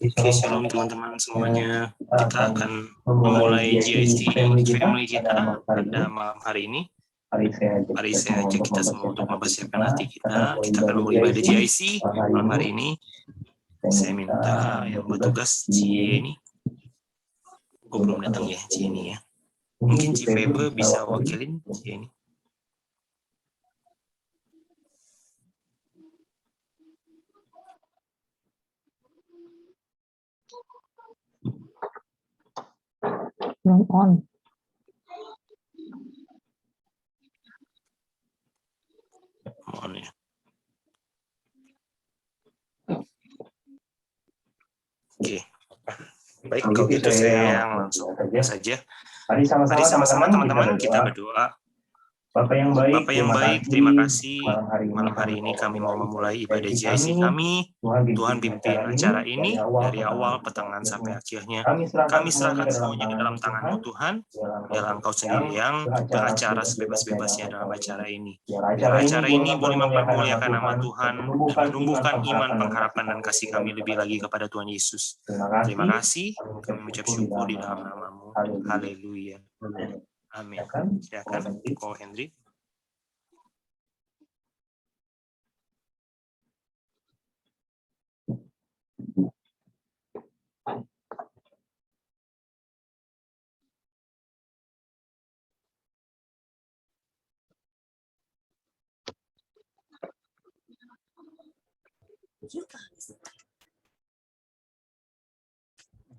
Oke, shalom teman-teman semuanya. Kita akan memulai GIC Family kita pada malam hari ini. Mari saya ajak kita semua untuk mempersiapkan hati kita. Kita akan memulai ibadah GIC malam hari ini. Saya minta yang bertugas Cie ini. Oh, belum datang ya Cie ini ya. Mungkin Cifebe bisa wakilin Cie ini. Belum on. Mohon ya. Oke. Baik, kalau gitu saya langsung saja. Mari sama-sama teman-teman kita berdoa. Bapak yang baik, terima kasih. Malam hari ini kami mau memulai ibadah GIC kami. Tuhan pimpin acara ini dari awal pertengahan sampai akhirnya. Kami serahkan semuanya ke dalam tangan-Mu Tuhan. Biarlah Engkau sendiri yang beracara sebebas-bebasnya dalam acara ini. Biar acara ini boleh mempermuliakan nama Tuhan dan menumbuhkan iman, pengharapan, dan kasih kami lebih lagi kepada Tuhan Yesus. Terima kasih. Kami mengucap syukur di dalam nama-Mu. Haleluya. Amin. Silakan, Ko Hendrik.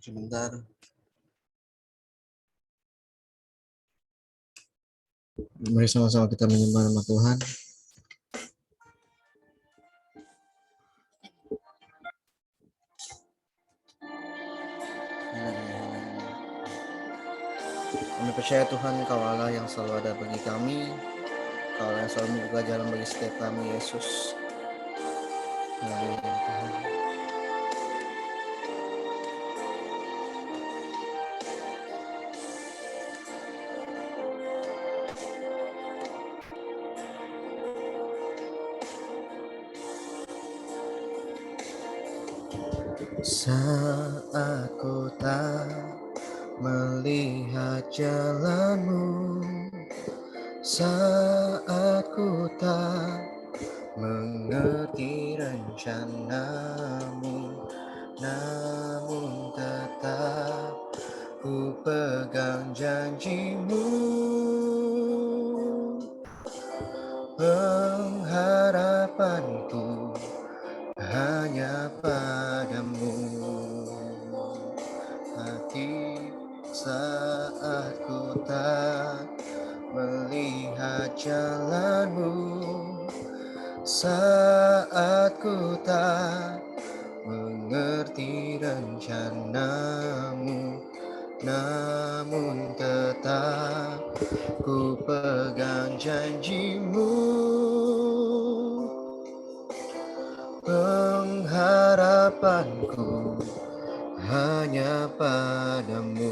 Sebentar. Mari sama-sama kita menyembah nama Tuhan. Kami percaya Tuhan, Kau Allah yang selalu ada bagi kami. Kau Allah yang selalu membuka jalan bagi setiap kami, Yesus. Haleluya Tuhan. Saat ku tak melihat jalan-Mu, saat ku tak mengerti rencana-Mu, namun tetap ku pegang janji-Mu. Pengharapanku hanya padamu. Hati saat ku tak melihat jalan-Mu, saat ku tak mengerti rencana-Mu, namun tetap ku pegang janji-Mu. Pengharapanku hanya padamu.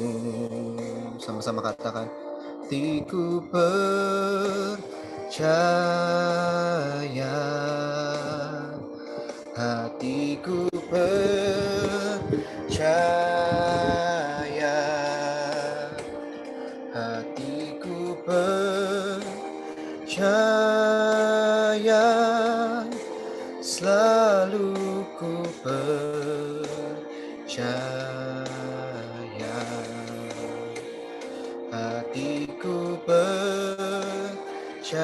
Sama-sama katakan, hatiku percaya, hatiku percaya, hatiku percaya, selalu ku percaya, hatiku percaya,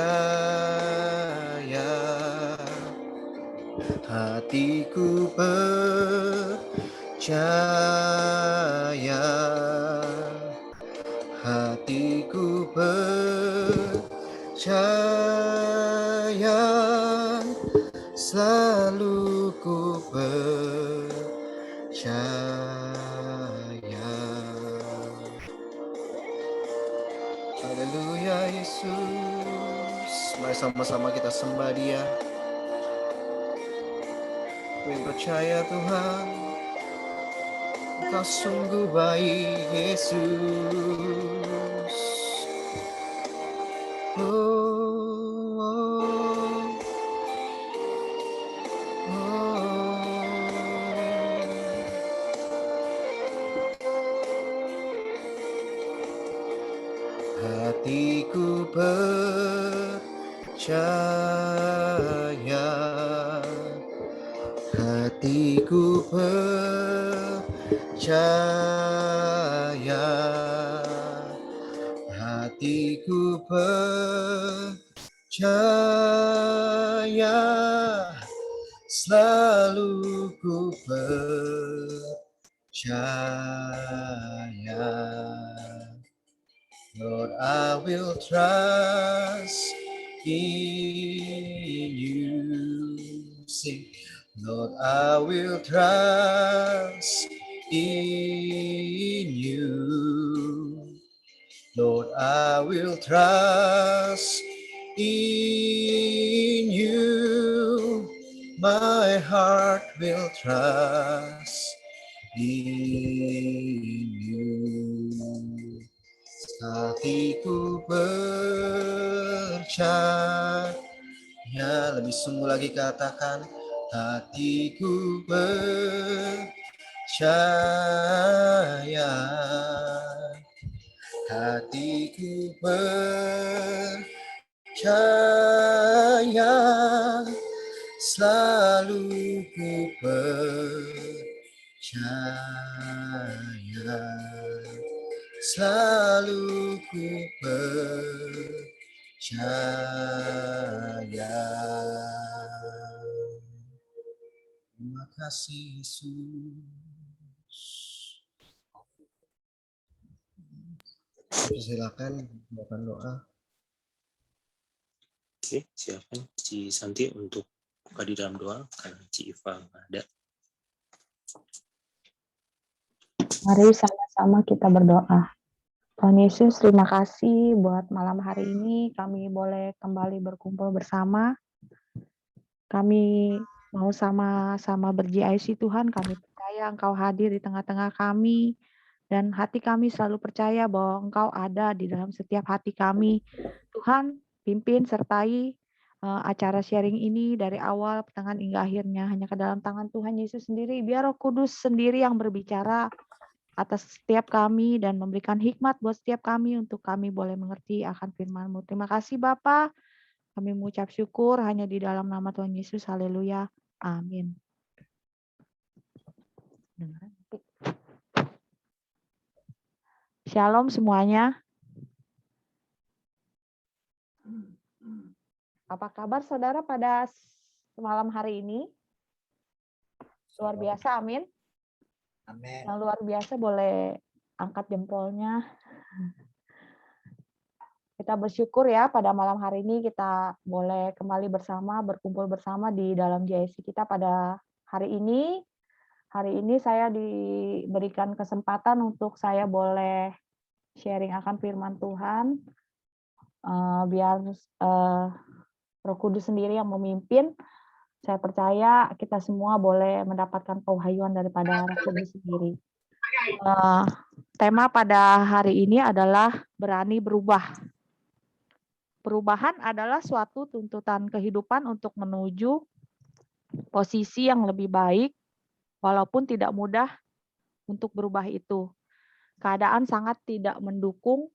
hatiku percaya, hatiku percaya, selalu ku percaya. Haleluya Yesus. Mari sama-sama kita sembah Dia. Kami percaya Tuhan, Engkau sungguh baik Yesus. hatiku percaya, hatiku percaya, hatiku percaya, selalu ku percaya. Lord, I will trust in you. Sing, Lord, I will trust in you. Lord, I will trust in you. My heart will trust in you. Hatiku percaya, lebih sungguh lagi katakan, hatiku percaya, hatiku percaya, selalu ku percaya, selalu ku percaya. Terima kasih Yesus. Silakan bacakan doa. Oke, silakan Ci Santi untuk buka di dalam doa karena Ci Iva nggak ada. Mari sama-sama kita berdoa. Tuhan Yesus, terima kasih buat malam hari ini kami boleh kembali berkumpul bersama. Kami mau sama-sama ber-GIC Tuhan, kami percaya Engkau hadir di tengah-tengah kami, dan hati kami selalu percaya bahwa Engkau ada di dalam setiap hati kami. Tuhan, pimpin sertai acara sharing ini dari awal, pertengahan, hingga akhirnya. Hanya ke dalam tangan Tuhan Yesus sendiri, biar Roh Kudus sendiri yang berbicara atas setiap kami dan memberikan hikmat buat setiap kami untuk kami boleh mengerti akan firman-Mu. Terima kasih Bapa. Kami mengucap syukur hanya di dalam nama Tuhan Yesus. Haleluya. Amin. Shalom semuanya. Apa kabar saudara pada malam hari ini? Luar biasa, amin. Amin. Yang luar biasa boleh angkat jempolnya. Kita bersyukur ya pada malam hari ini kita boleh kembali bersama, berkumpul bersama di dalam JIC kita pada hari ini. Hari ini saya diberikan kesempatan untuk saya boleh sharing akan firman Tuhan. Biar Roh Kudus sendiri yang memimpin. Saya percaya kita semua boleh mendapatkan pewahyuan daripada Roh Kudus sendiri. Tema pada hari ini adalah berani berubah. Perubahan adalah suatu tuntutan kehidupan untuk menuju posisi yang lebih baik, walaupun tidak mudah untuk berubah itu. Keadaan sangat tidak mendukung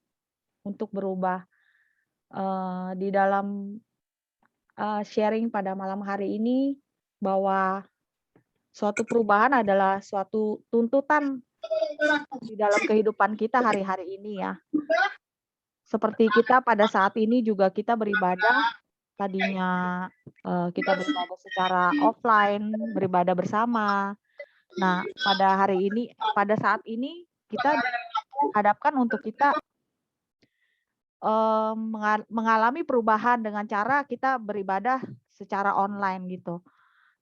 untuk berubah. Di dalam sharing pada malam hari ini, bahwa suatu perubahan adalah suatu tuntutan di dalam kehidupan kita hari-hari ini ya. Seperti kita pada saat ini juga kita beribadah, tadinya kita beribadah secara offline, beribadah bersama. Nah, pada hari ini, pada saat ini kita dihadapkan untuk kita mengalami perubahan dengan cara kita beribadah secara online gitu.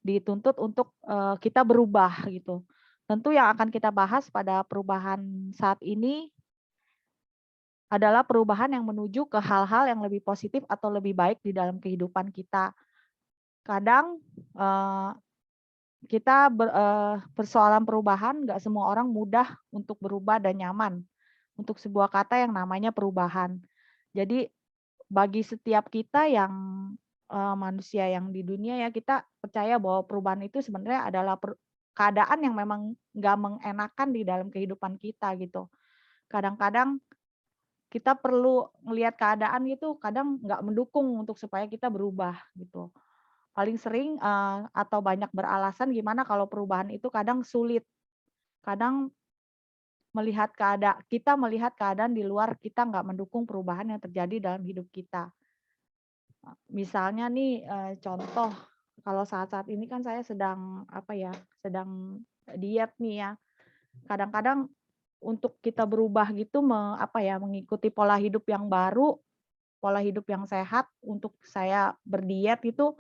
Dituntut untuk kita berubah gitu. Tentu yang akan kita bahas pada perubahan saat ini adalah perubahan yang menuju ke hal-hal yang lebih positif atau lebih baik di dalam kehidupan kita. Kadang kita persoalan perubahan, nggak semua orang mudah untuk berubah dan nyaman untuk sebuah kata yang namanya perubahan. Jadi bagi setiap kita yang manusia yang di dunia ya, kita percaya bahwa perubahan itu sebenarnya adalah keadaan yang memang nggak mengenakan di dalam kehidupan kita gitu. Kadang-kadang kita perlu melihat keadaan gitu, kadang nggak mendukung untuk supaya kita berubah gitu. Paling sering atau banyak beralasan gimana kalau perubahan itu kadang sulit. Kadang kita melihat keadaan di luar, kita nggak mendukung perubahan yang terjadi dalam hidup kita. Misalnya nih, contoh, kalau saat-saat ini kan saya sedang sedang diet nih ya. Kadang-kadang untuk kita berubah gitu mengikuti pola hidup yang baru, pola hidup yang sehat untuk saya berdiet itu,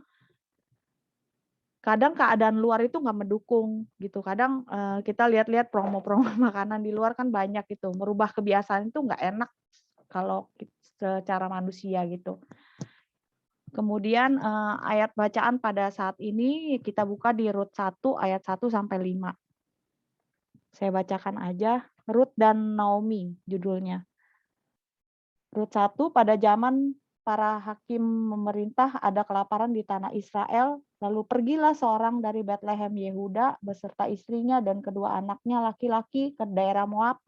kadang keadaan luar itu nggak mendukung gitu. Kadang, kita lihat-lihat promo-promo makanan di luar kan banyak gitu, merubah kebiasaan itu nggak enak kalau secara manusia gitu. Kemudian, ayat bacaan pada saat ini kita buka di Rut 1 ayat 1 sampai 5. Saya bacakan aja, Rut dan Naomi judulnya. Rut 1, pada zaman para hakim memerintah ada kelaparan di tanah Israel, lalu pergilah seorang dari Betlehem Yehuda beserta istrinya dan kedua anaknya laki-laki ke daerah Moab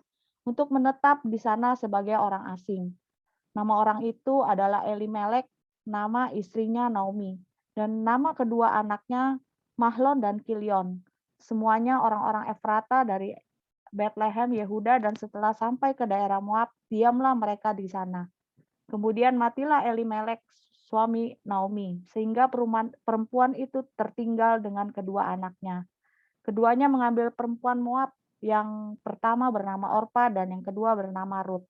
untuk menetap di sana sebagai orang asing. Nama orang itu adalah Elimelek, nama istrinya Naomi, dan nama kedua anaknya Mahlon dan Kilion. Semuanya orang-orang Efrata dari Betlehem, Yehuda, dan setelah sampai ke daerah Moab, diamlah mereka di sana. Kemudian matilah Elimelek, suami Naomi, sehingga perempuan itu tertinggal dengan kedua anaknya. Keduanya mengambil perempuan Moab, yang pertama bernama Orpa dan yang kedua bernama Rut.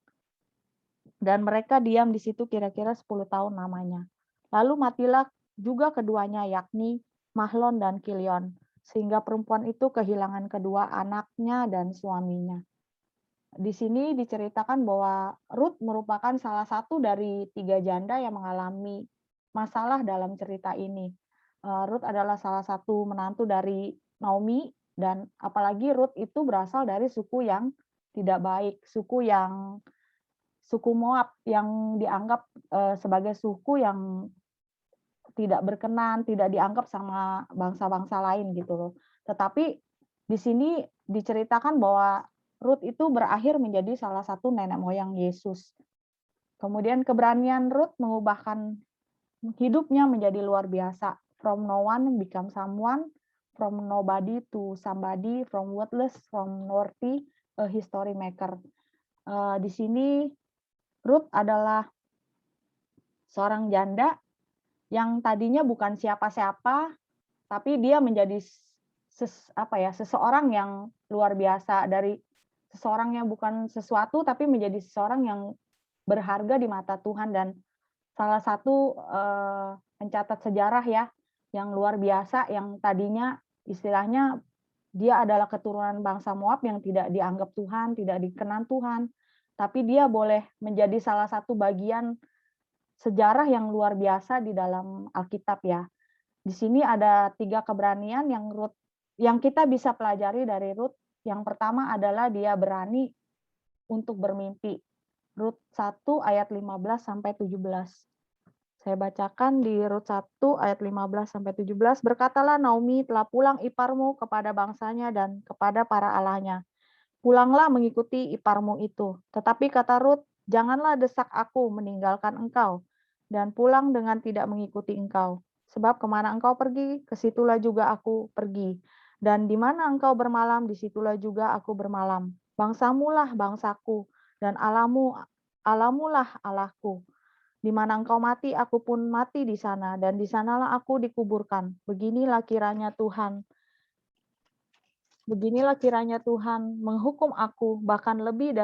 Dan mereka diam di situ kira-kira 10 tahun lamanya. Lalu matilah juga keduanya, yakni Mahlon dan Kilion, sehingga perempuan itu kehilangan kedua anaknya dan suaminya. Di sini diceritakan bahwa Rut merupakan salah satu dari 3 janda yang mengalami masalah dalam cerita ini. Rut adalah salah satu menantu dari Naomi, dan apalagi Rut itu berasal dari suku yang tidak baik, suku Moab yang dianggap sebagai suku yang tidak berkenan, tidak dianggap sama bangsa-bangsa lain gitu loh. Tetapi di sini diceritakan bahwa Rut itu berakhir menjadi salah satu nenek moyang Yesus. Kemudian keberanian Rut mengubahkan hidupnya menjadi luar biasa. From no one become someone, from nobody to somebody, from worthless, from worthy, a history maker. Di sini Rut adalah seorang janda yang tadinya bukan siapa-siapa, tapi dia menjadi seseorang yang luar biasa, dari seseorang yang bukan sesuatu tapi menjadi seseorang yang berharga di mata Tuhan, dan salah satu pencatat sejarah ya yang luar biasa, yang tadinya istilahnya dia adalah keturunan bangsa Moab yang tidak dianggap Tuhan, tidak dikenan Tuhan, tapi dia boleh menjadi salah satu bagian sejarah yang luar biasa di dalam Alkitab ya. Di sini ada 3 keberanian yang kita bisa pelajari dari Rut. Yang pertama adalah dia berani untuk bermimpi. Rut 1 ayat 15 sampai 17. Saya bacakan di Rut 1 ayat 15 sampai 17. Berkatalah Naomi, telah pulang iparmu kepada bangsanya dan kepada para allahnya. Pulanglah mengikuti iparmu itu. Tetapi kata Rut, janganlah desak aku meninggalkan engkau dan pulang dengan tidak mengikuti engkau. Sebab kemana engkau pergi, kesitulah juga aku pergi. Dan di mana engkau bermalam, disitulah juga aku bermalam. Bangsamulah bangsaku, dan Allahmulah Allahku. Di mana engkau mati, aku pun mati di sana, dan di sanalah aku dikuburkan. Beginilah kiranya Tuhan menghukum aku, bahkan lebih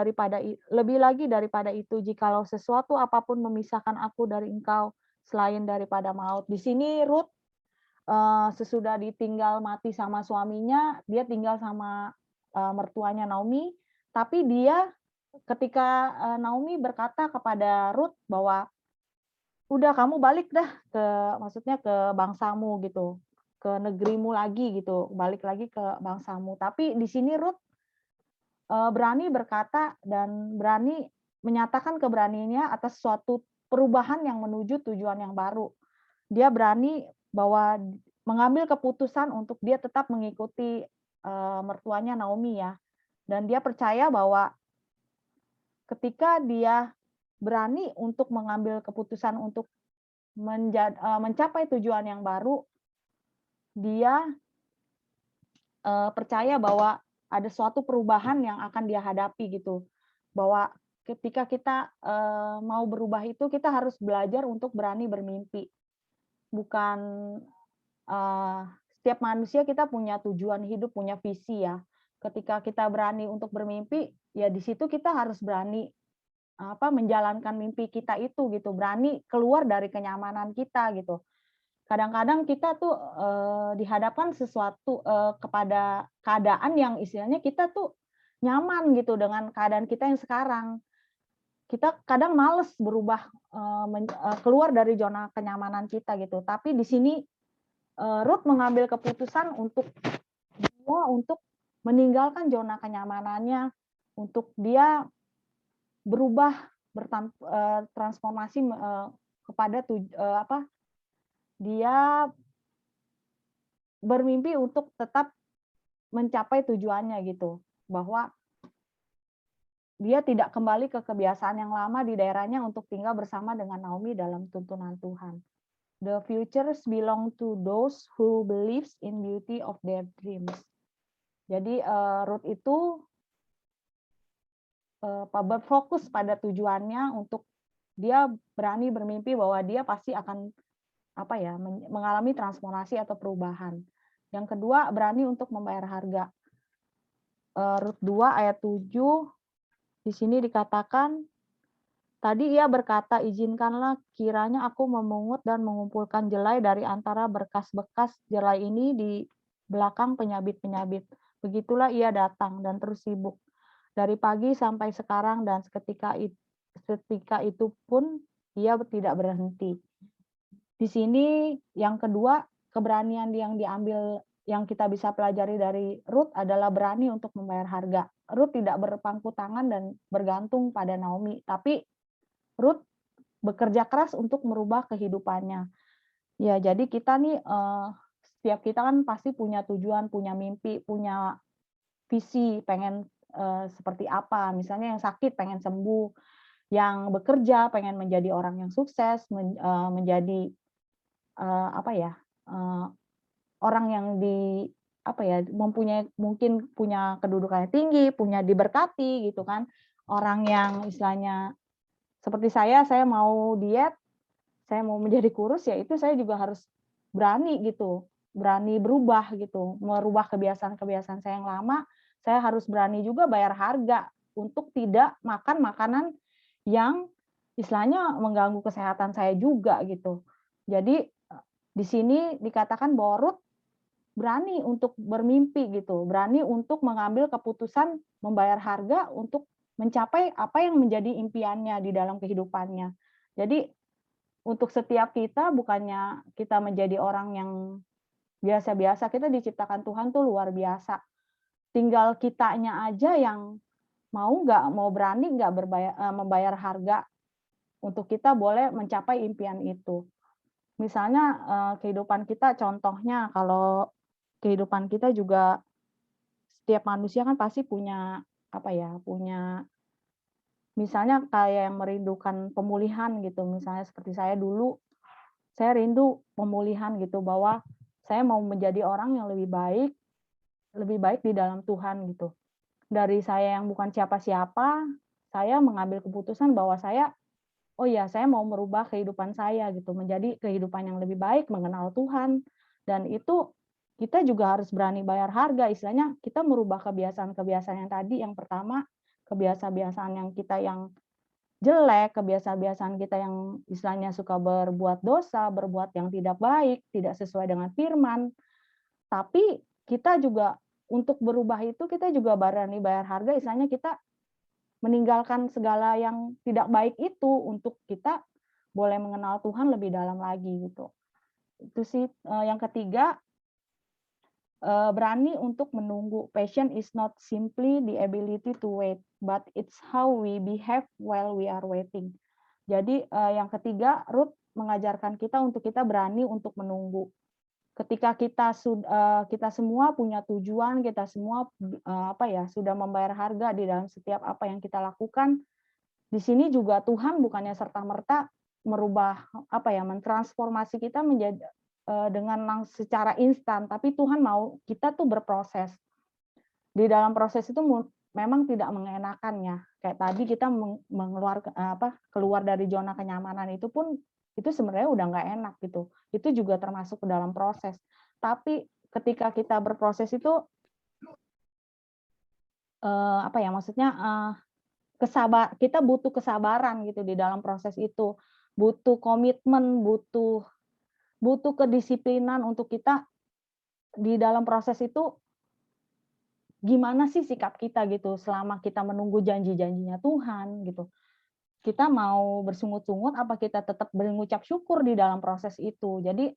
lagi daripada itu, jikalau sesuatu apapun memisahkan aku dari engkau selain daripada maut. Di sini Rut sesudah ditinggal mati sama suaminya, dia tinggal sama mertuanya Naomi, tapi dia ketika Naomi berkata kepada Rut bahwa udah kamu balik dah maksudnya ke bangsamu gitu, ke negerimu lagi gitu, balik lagi ke bangsamu. Tapi di sini Rut berani berkata dan berani menyatakan keberaniannya atas suatu perubahan yang menuju tujuan yang baru. Dia berani bahwa mengambil keputusan untuk dia tetap mengikuti mertuanya Naomi ya. Dan dia percaya bahwa ketika dia berani untuk mengambil keputusan untuk mencapai tujuan yang baru, dia percaya bahwa ada suatu perubahan yang akan dia hadapi gitu. Bahwa ketika kita mau berubah itu kita harus belajar untuk berani bermimpi. Bukan setiap manusia kita punya tujuan hidup, punya visi ya. Ketika kita berani untuk bermimpi, ya di situ kita harus berani menjalankan mimpi kita itu gitu, berani keluar dari kenyamanan kita gitu. Kadang-kadang kita tuh dihadapkan sesuatu kepada keadaan yang istilahnya kita tuh nyaman gitu dengan keadaan kita yang sekarang. Kita kadang males berubah keluar dari zona kenyamanan kita gitu. Tapi di sini Ruth mengambil keputusan untuk meninggalkan zona kenyamanannya, untuk dia berubah transformasi kepada dia bermimpi untuk tetap mencapai tujuannya gitu, bahwa dia tidak kembali ke kebiasaan yang lama di daerahnya untuk tinggal bersama dengan Naomi dalam tuntunan Tuhan. The futures belong to those who believes in beauty of their dreams. Jadi Ruth itu berfokus pada tujuannya, untuk dia berani bermimpi bahwa dia pasti akan mengalami transformasi atau perubahan. Yang kedua, berani untuk membayar harga. Rut 2 ayat 7 di sini dikatakan, tadi ia berkata, izinkanlah kiranya aku memungut dan mengumpulkan jelai dari antara berkas-bekas jelai ini di belakang penyabit-penyabit. Begitulah ia datang dan terus sibuk dari pagi sampai sekarang, dan seketika itu pun ia tidak berhenti. Di sini yang kedua, keberanian yang diambil, yang kita bisa pelajari dari Ruth adalah berani untuk membayar harga. Ruth tidak berpangku tangan dan bergantung pada Naomi, tapi Ruth bekerja keras untuk merubah kehidupannya. Ya, jadi kita nih, setiap kita kan pasti punya tujuan, punya mimpi, punya visi, pengen seperti apa. Misalnya yang sakit pengen sembuh, yang bekerja pengen menjadi orang yang sukses, menjadi orang yang mungkin punya kedudukannya tinggi, punya diberkati gitu kan. Orang yang istilahnya seperti saya mau diet, saya mau menjadi kurus, ya itu saya juga harus berani gitu, berani berubah gitu, merubah kebiasaan-kebiasaan saya yang lama. Saya harus berani juga bayar harga untuk tidak makan makanan yang istilahnya mengganggu kesehatan saya juga gitu. Jadi di sini dikatakan bahwa Ruth berani untuk bermimpi gitu, berani untuk mengambil keputusan membayar harga untuk mencapai apa yang menjadi impiannya di dalam kehidupannya. Jadi untuk setiap kita, bukannya kita menjadi orang yang biasa-biasa, kita diciptakan Tuhan tuh luar biasa. Tinggal kitanya aja yang mau berani nggak membayar harga untuk kita boleh mencapai impian itu. Misalnya kehidupan kita, contohnya kalau kehidupan kita juga, setiap manusia kan pasti punya punya misalnya kayak yang merindukan pemulihan gitu. Misalnya seperti saya dulu, saya rindu pemulihan gitu, bahwa saya mau menjadi orang yang lebih baik di dalam Tuhan gitu. Dari saya yang bukan siapa-siapa, saya mengambil keputusan bahwa saya mau merubah kehidupan saya gitu, menjadi kehidupan yang lebih baik, mengenal Tuhan. Dan itu kita juga harus berani bayar harga, istilahnya kita merubah kebiasaan-kebiasaan yang tadi. Yang pertama, kebiasaan-kebiasaan yang kita yang jelek, kebiasaan-kebiasaan kita yang istilahnya suka berbuat dosa, berbuat yang tidak baik, tidak sesuai dengan firman. Tapi kita juga untuk berubah itu kita juga berani bayar harga, istilahnya kita meninggalkan segala yang tidak baik itu untuk kita boleh mengenal Tuhan lebih dalam lagi gitu. Itu sih yang ketiga, berani untuk menunggu. Passion is not simply the ability to wait, but it's how we behave while we are waiting. Jadi yang ketiga, Ruth mengajarkan kita untuk kita berani untuk menunggu. Ketika kita semua punya tujuan, kita semua sudah membayar harga di dalam setiap apa yang kita lakukan, di sini juga Tuhan bukannya serta-merta merubah mentransformasi kita menjadi dengan secara instan, tapi Tuhan mau kita tuh berproses. Di dalam proses itu memang tidak mengenakannya. Kayak tadi kita keluar dari zona kenyamanan itu pun itu sebenarnya udah nggak enak gitu. Itu juga termasuk ke dalam proses. Tapi ketika kita berproses itu kita butuh kesabaran gitu di dalam proses itu. Butuh komitmen, butuh kedisiplinan untuk kita di dalam proses itu gimana sih sikap kita gitu selama kita menunggu janji-janjinya Tuhan gitu. Kita mau bersungut-sungut apa kita tetap mengucap syukur di dalam proses itu. Jadi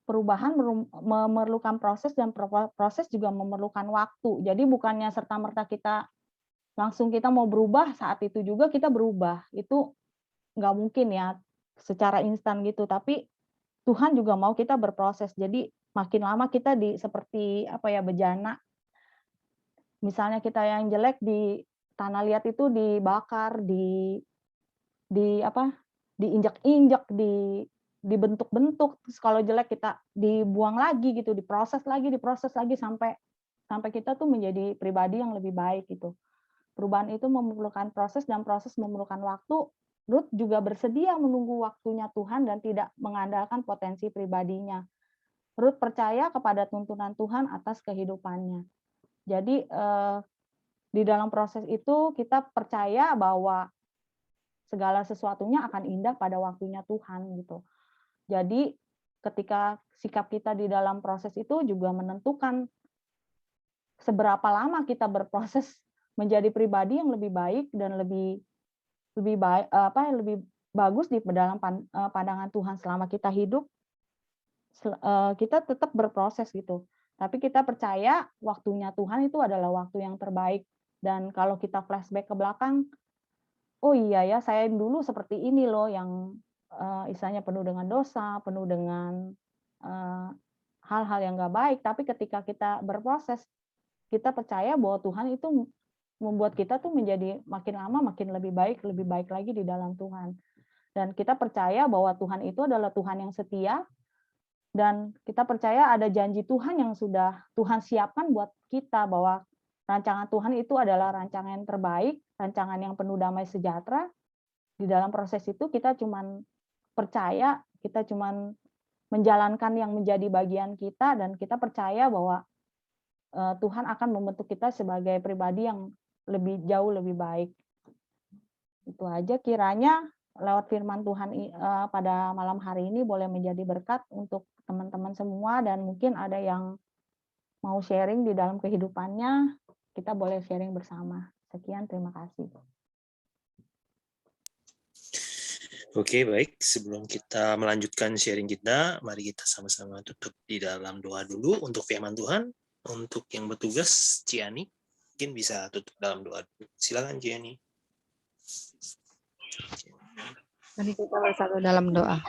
perubahan memerlukan proses dan proses juga memerlukan waktu. Jadi bukannya serta-merta kita mau berubah saat itu juga kita berubah. Itu nggak mungkin ya secara instan gitu. Tapi Tuhan juga mau kita berproses. Jadi makin lama kita seperti bejana. Misalnya kita yang jelek di tanah liat itu dibakar, diinjak-injak, dibentuk-bentuk. Terus kalau jelek kita dibuang lagi gitu, diproses lagi sampai kita tuh menjadi pribadi yang lebih baik gitu. Perubahan itu memerlukan proses dan proses memerlukan waktu. Ruth juga bersedia menunggu waktunya Tuhan dan tidak mengandalkan potensi pribadinya. Ruth percaya kepada tuntunan Tuhan atas kehidupannya. Jadi di dalam proses itu kita percaya bahwa segala sesuatunya akan indah pada waktunya Tuhan gitu. Jadi ketika sikap kita di dalam proses itu juga menentukan seberapa lama kita berproses menjadi pribadi yang lebih baik dan lebih bagus di dalam pandangan Tuhan. Selama kita hidup kita tetap berproses gitu. Tapi kita percaya waktunya Tuhan itu adalah waktu yang terbaik. Dan kalau kita flashback ke belakang, oh iya ya, saya dulu seperti ini loh, yang istilahnya penuh dengan dosa, penuh dengan hal-hal yang nggak baik. Tapi ketika kita berproses, kita percaya bahwa Tuhan itu membuat kita tuh menjadi makin lama makin lebih baik lagi di dalam Tuhan. Dan kita percaya bahwa Tuhan itu adalah Tuhan yang setia, dan kita percaya ada janji Tuhan yang sudah Tuhan siapkan buat kita, bahwa rancangan Tuhan itu adalah rancangan yang terbaik, rancangan yang penuh damai sejahtera. Di dalam proses itu kita cuman percaya, kita cuman menjalankan yang menjadi bagian kita, dan kita percaya bahwa Tuhan akan membentuk kita sebagai pribadi yang jauh lebih baik. Itu aja, kiranya lewat firman Tuhan pada malam hari ini boleh menjadi berkat untuk teman-teman semua, dan mungkin ada yang mau sharing di dalam kehidupannya, kita boleh sharing bersama. Sekian, terima kasih. Oke, baik. Sebelum kita melanjutkan sharing kita, mari kita sama-sama tutup di dalam doa dulu untuk firman Tuhan. Untuk yang bertugas, Ciani, mungkin bisa tutup dalam doa dulu. Silakan, Ciani. Mari kita bersatu dalam doa.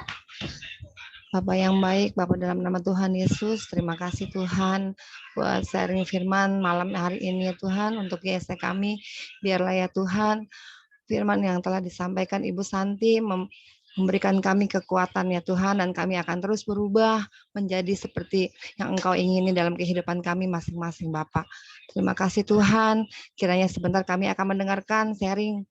Bapa yang baik, Bapa dalam nama Tuhan Yesus, terima kasih Tuhan buat sharing firman malam hari ini ya Tuhan, untuk GST kami. Biarlah ya Tuhan, firman yang telah disampaikan Ibu Santi memberikan kami kekuatan ya Tuhan, dan kami akan terus berubah menjadi seperti yang Engkau ingini dalam kehidupan kami masing-masing Bapak. Terima kasih Tuhan, kiranya sebentar kami akan mendengarkan sharing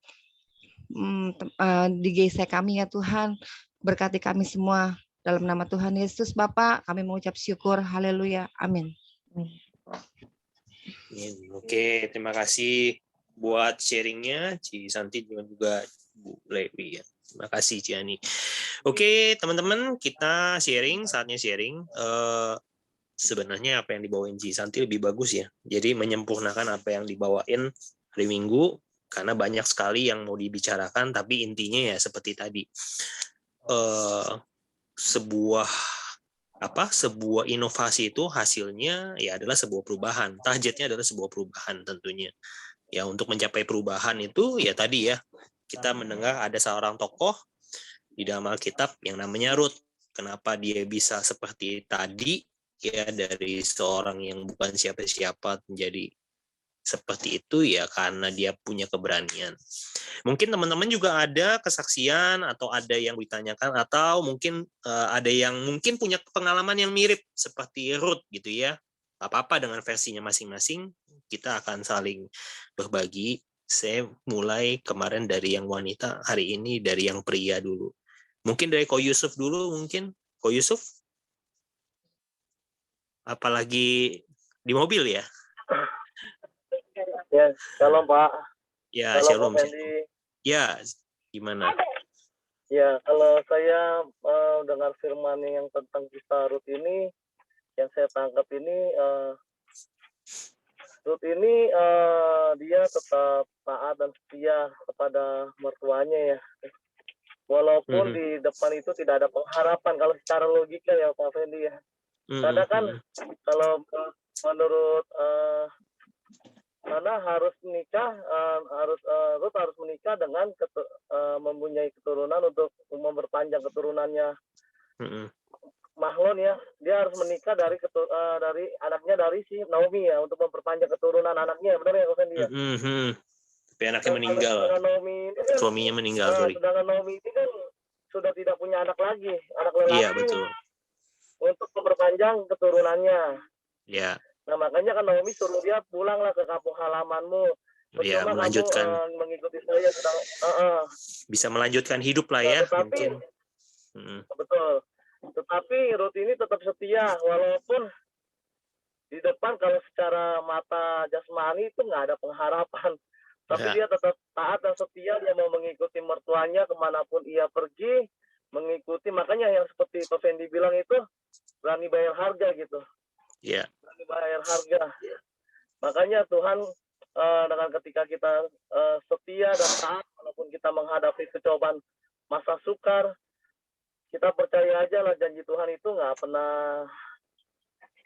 di GST kami ya Tuhan. Berkati kami semua dalam nama Tuhan Yesus Bapak, kami mengucap syukur. Haleluya. Amin. Oke, terima kasih buat sharingnya Ci Santi dan juga Bu Lewi ya. Terima kasih Ciani. Oke, teman-teman, kita sharing, saatnya sharing. Sebenarnya apa yang dibawain Ci Santi lebih bagus ya. Jadi menyempurnakan apa yang dibawain hari Minggu, karena banyak sekali yang mau dibicarakan, tapi intinya ya seperti tadi. Sebuah inovasi itu hasilnya ya adalah sebuah perubahan. Targetnya adalah sebuah perubahan tentunya. Ya, untuk mencapai perubahan itu ya tadi ya, kita mendengar ada seorang tokoh di dalam Alkitab yang namanya Ruth. Kenapa dia bisa seperti tadi ya, dari seorang yang bukan siapa-siapa menjadi seperti itu ya karena dia punya keberanian. Mungkin teman-teman juga ada kesaksian atau ada yang ditanyakan atau mungkin ada yang mungkin punya pengalaman yang mirip seperti Ruth gitu ya. Gak apa-apa dengan versinya masing-masing, kita akan saling berbagi. Saya mulai kemarin dari yang wanita, hari ini dari yang pria dulu. Mungkin dari Ko Yusuf dulu, mungkin Ko Yusuf? Apalagi di mobil ya? Ya, shalom Pak. Ya, Shalom shalom. Pak Fendi. Ya, gimana? Ya, kalau saya dengar firman yang tentang kisah Ruth ini, yang saya tangkap ini, Ruth ini dia tetap taat dan setia kepada mertuanya ya. Walaupun di depan itu tidak ada pengharapan kalau secara logika ya Pak Fendi ya. Karena kan kalau menurut karena harus menikah, Ruth harus menikah dengan mempunyai keturunan untuk memperpanjang keturunannya. Mahlon ya, dia harus menikah dari anaknya dari si Naomi ya untuk memperpanjang keturunan anaknya, benar ya Kosen dia? Tapi anaknya meninggal, suaminya meninggal. Sedangkan Naomi ini kan sudah tidak punya anak lagi, anak lelaki. Iya betul. Untuk memperpanjang keturunannya. Iya. Nah makanya kan Naomi suruh dia pulanglah ke kampung halamanmu. Iya, Percuma melanjutkan. kamu mengikuti saya sedang bisa melanjutkan hidup lah ya. Tetapi, mungkin. Betul. Tetapi Ruth ini tetap setia walaupun di depan kalau secara mata jasmani itu nggak ada pengharapan. Tapi dia tetap taat dan setia, dia mau mengikuti mertuanya kemanapun ia pergi, mengikuti. Makanya yang seperti Pak Fendi bilang itu berani bayar harga gitu. Iya. Berani bayar harga. Makanya Tuhan dengan ketika kita setia dan taat, walaupun kita menghadapi cobaan masa sukar, kita percaya aja lah janji Tuhan itu nggak pernah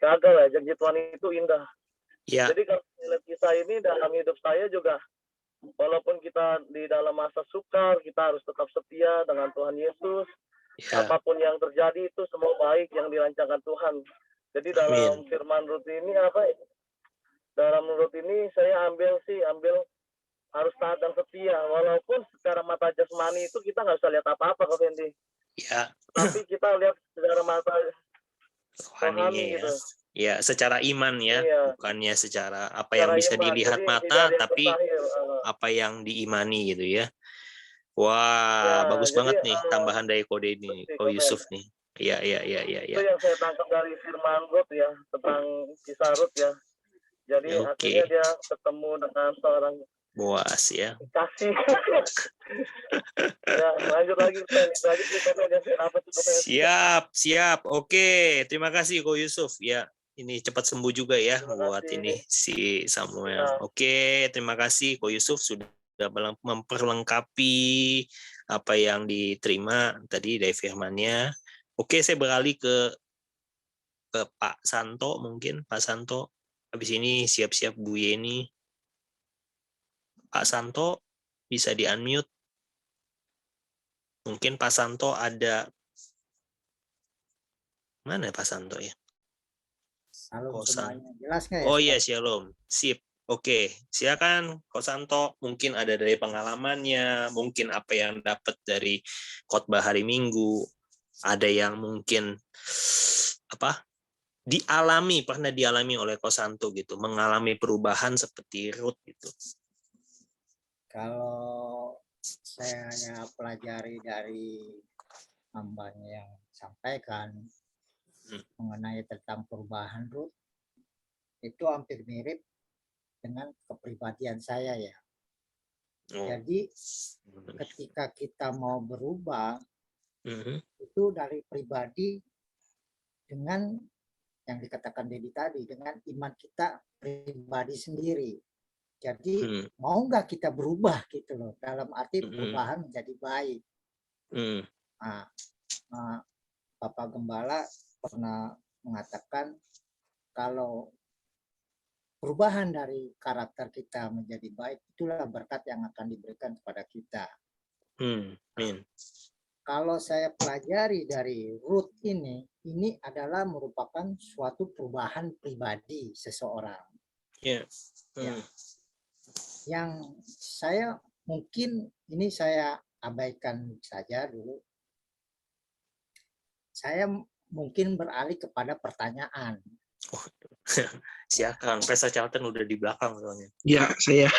gagal ya. Janji Tuhan itu indah. Ya. Jadi kalau melihat kisah ini dalam hidup saya juga, walaupun kita di dalam masa sukar, kita harus tetap setia dengan Tuhan Yesus. Ya. Apapun yang terjadi itu semua baik yang dirancangkan Tuhan. Jadi dalam firman Ruth ini dalam Ruth ini saya ambil harus taat dan setia. Walaupun secara mata jasmani itu kita nggak bisa lihat apa-apa Kak Fendi. Ya. Tapi kita lihat secara mata rohani gitu. Ya, secara iman ya, bukannya secara apa yang bisa iman. dilihat Jadi, mata, tapi apa yang diimani gitu ya. Wah, bagus banget nih tambahan dari kode ini, Ko Yusuf nih. Iya. Itu yang saya tangkap dari firman Ruth ya, tentang kisah Ruth ya. Jadi akhirnya dia ketemu dengan seorang Boas ya. Kasih. Ya, lanjut lagi. Siap. Oke, terima kasih Ko Yusuf ya. Ini cepat sembuh juga ya buat ini si Samuel. Ya. Oke, terima kasih Ko Yusuf sudah memperlengkapi apa yang diterima tadi dari firman-Nya. Oke, saya beralih ke Pak Santo mungkin. Pak Santo, habis ini siap-siap Bu Yeni. Pak Santo bisa di-unmute. Mungkin Pak Santo ada mana Pak Santo ya? Halo, semuanya. Jelas nggak ya? Oh iya, shalom. Sip. Oke, silakan Ko Santo. Mungkin ada dari pengalamannya, mungkin apa yang dapat dari khotbah hari Minggu, ada yang mungkin pernah dialami oleh Ko Santo gitu, mengalami perubahan seperti Ruth gitu. Kalau saya pelajari dari hambanya yang sampaikan mengenai tentang perubahan Ruth, itu hampir mirip dengan kepribadian saya ya. Jadi ketika kita mau berubah, itu dari pribadi dengan yang dikatakan Dedi tadi, dengan iman kita pribadi sendiri. Jadi mau nggak kita berubah gitu loh, dalam arti perubahan menjadi baik. Bapak Gembala pernah mengatakan kalau perubahan dari karakter kita menjadi baik, itulah berkat yang akan diberikan kepada kita. Kalau saya pelajari dari Ruth ini adalah merupakan suatu perubahan pribadi seseorang. Ya. Ya. Yang saya mungkin ini saya abaikan saja dulu. Saya mungkin beralih kepada pertanyaan. Silakan, Pastor Charlton udah di belakang soalnya. Ya, saya.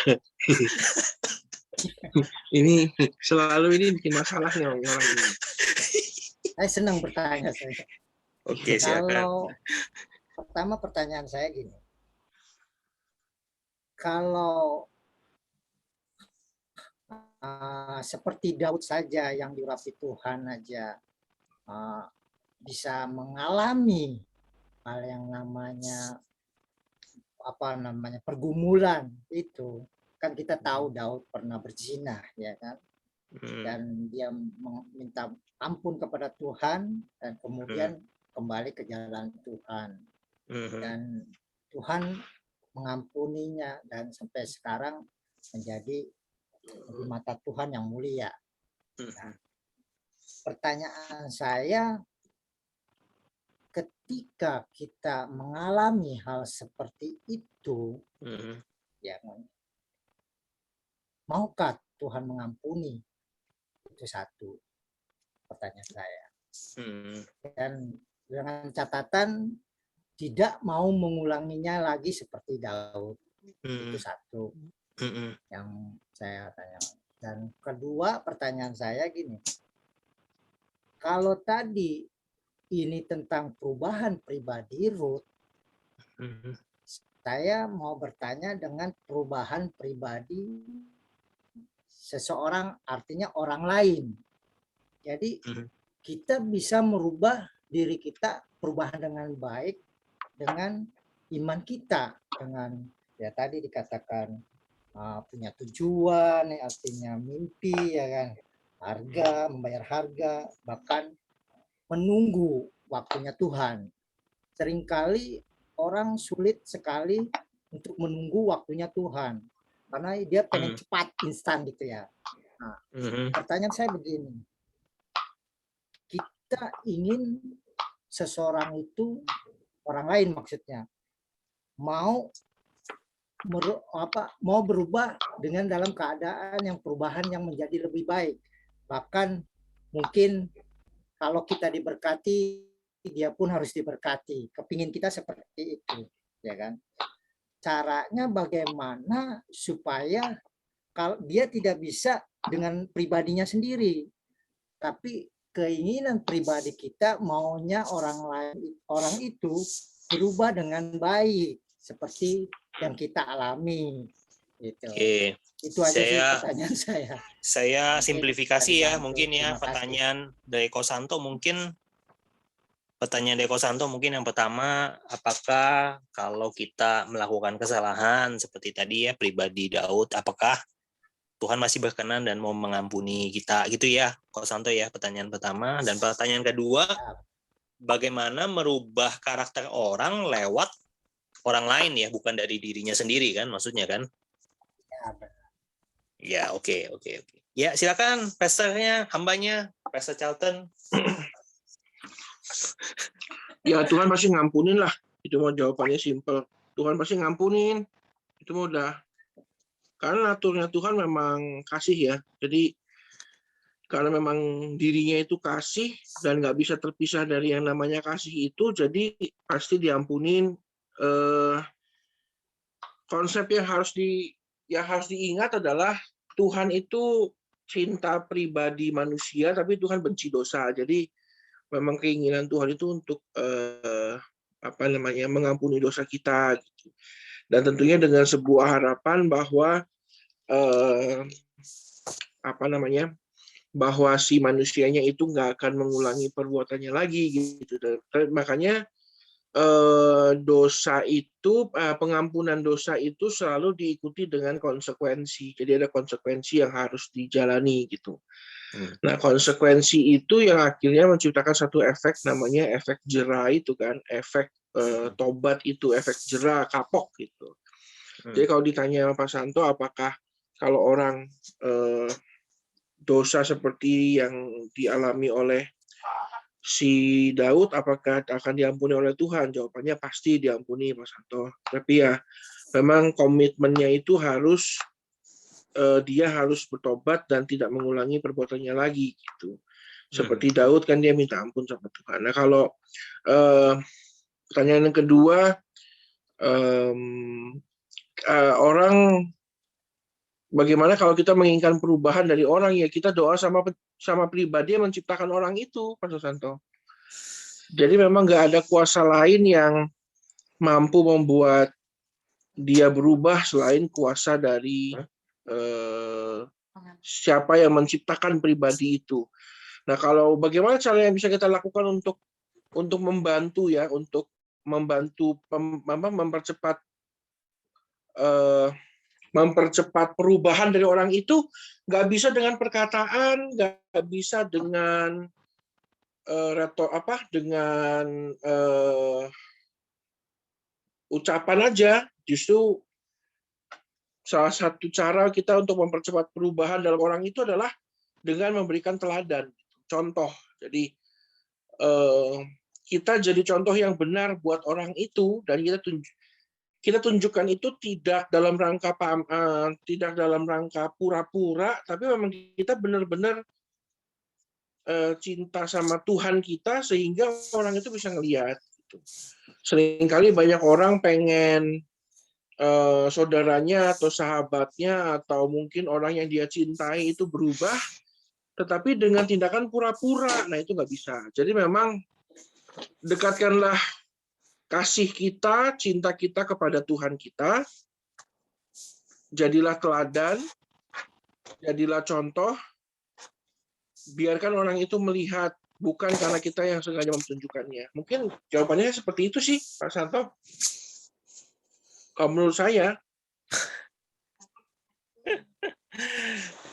Ini selalu ini bikin masalah nih orang ini. Saya senang bertanya saya. Oke, silakan. Kalau pertama pertanyaan saya gini. Kalau seperti Daud saja yang diurapi Tuhan aja bisa mengalami hal yang namanya pergumulan itu, kan kita tahu Daud pernah berzina, ya kan, dan dia meminta ampun kepada Tuhan dan kemudian kembali ke jalan Tuhan, dan Tuhan mengampuninya dan sampai sekarang menjadi di mata Tuhan yang mulia. Nah, pertanyaan saya, ketika kita mengalami hal seperti itu, ya, maukah Tuhan mengampuni? Itu satu pertanyaan saya. Dan dengan catatan tidak mau mengulanginya lagi seperti Daud. Itu satu yang saya tanya. Dan kedua pertanyaan saya gini, kalau tadi ini tentang perubahan pribadi Ruth, saya mau bertanya dengan perubahan pribadi seseorang, artinya orang lain. Jadi kita bisa merubah diri kita, perubahan dengan baik dengan iman kita, dengan ya tadi dikatakan punya tujuan, artinya mimpi, ya kan, harga, membayar harga, bahkan menunggu waktunya Tuhan. Seringkali orang sulit sekali untuk menunggu waktunya Tuhan karena dia pengen cepat, instan gitu ya. Nah, pertanyaan saya begini, kita ingin seseorang itu, orang lain maksudnya, mau berubah dengan dalam keadaan yang perubahan yang menjadi lebih baik, bahkan mungkin kalau kita diberkati, dia pun harus diberkati. Kepingin kita seperti itu, ya kan? Caranya bagaimana supaya kalau dia tidak bisa dengan pribadinya sendiri, tapi keinginan pribadi kita, maunya orang itu berubah dengan baik seperti yang kita alami. Gitu. Oke. Itu aja sih pertanyaan saya. Saya simplifikasi ya, mungkin ya pertanyaan dari Kosanto mungkin. Pertanyaan dari Kosanto mungkin yang pertama, apakah kalau kita melakukan kesalahan seperti tadi ya pribadi Daud, apakah Tuhan masih berkenan dan mau mengampuni kita gitu ya, Kosanto ya, pertanyaan pertama. Dan pertanyaan kedua, bagaimana merubah karakter orang lewat orang lain ya, bukan dari dirinya sendiri kan, maksudnya kan? Ya, oke. Ya, silakan pastornya, hambanya, Pastor Charlton. Ya, Tuhan pasti ngampunin lah. Itu mau jawabannya simple. Tuhan pasti ngampunin. Itu mau udah. Karena naturnya Tuhan memang kasih ya. Jadi karena memang dirinya itu kasih dan nggak bisa terpisah dari yang namanya kasih itu, jadi pasti diampunin. Konsep yang harus diingat adalah Tuhan itu cinta pribadi manusia, tapi Tuhan benci dosa. Jadi memang keinginan Tuhan itu untuk mengampuni dosa kita gitu. Dan tentunya dengan sebuah harapan bahwa bahwa si manusianya itu nggak akan mengulangi perbuatannya lagi gitu. Dan makanya dosa itu, pengampunan dosa itu selalu diikuti dengan konsekuensi. Jadi ada konsekuensi yang harus dijalani gitu. Nah, konsekuensi itu yang akhirnya menciptakan satu efek, namanya efek jera itu kan, efek tobat itu, efek jera, kapok gitu. Jadi kalau ditanya Pak Santo, apakah kalau orang dosa seperti yang dialami oleh si Daud, apakah akan diampuni oleh Tuhan? Jawabannya pasti diampuni, Pak Santo. Tapi ya memang komitmennya itu harus dia harus bertobat dan tidak mengulangi perbuatannya lagi gitu. Seperti Daud kan dia minta ampun sama Tuhan. Nah kalau pertanyaan yang kedua, orang bagaimana kalau kita menginginkan perubahan dari orang, ya kita doa sama pribadi yang menciptakan orang itu, Pak Susanto. Jadi memang nggak ada kuasa lain yang mampu membuat dia berubah selain kuasa dari siapa yang menciptakan pribadi itu. Nah, kalau bagaimana cara yang bisa kita lakukan untuk membantu ya, untuk membantu mempercepat perubahan dari orang itu, nggak bisa dengan perkataan, nggak bisa dengan ucapan aja. Justru salah satu cara kita untuk mempercepat perubahan dalam orang itu adalah dengan memberikan teladan, contoh. Jadi kita jadi contoh yang benar buat orang itu, dan kita tunjukkan itu tidak dalam rangka pura-pura, tapi memang kita benar-benar cinta sama Tuhan kita sehingga orang itu bisa ngelihat. Gitu. Seringkali banyak orang pengen saudaranya atau sahabatnya atau mungkin orang yang dia cintai itu berubah, tetapi dengan tindakan pura-pura, nah itu nggak bisa. Jadi memang dekatkanlah kasih kita, cinta kita kepada Tuhan kita, jadilah teladan, jadilah contoh, biarkan orang itu melihat, bukan karena kita yang sengaja menunjukkannya. Mungkin jawabannya seperti itu sih, Pak Santo. Kalau menurut saya.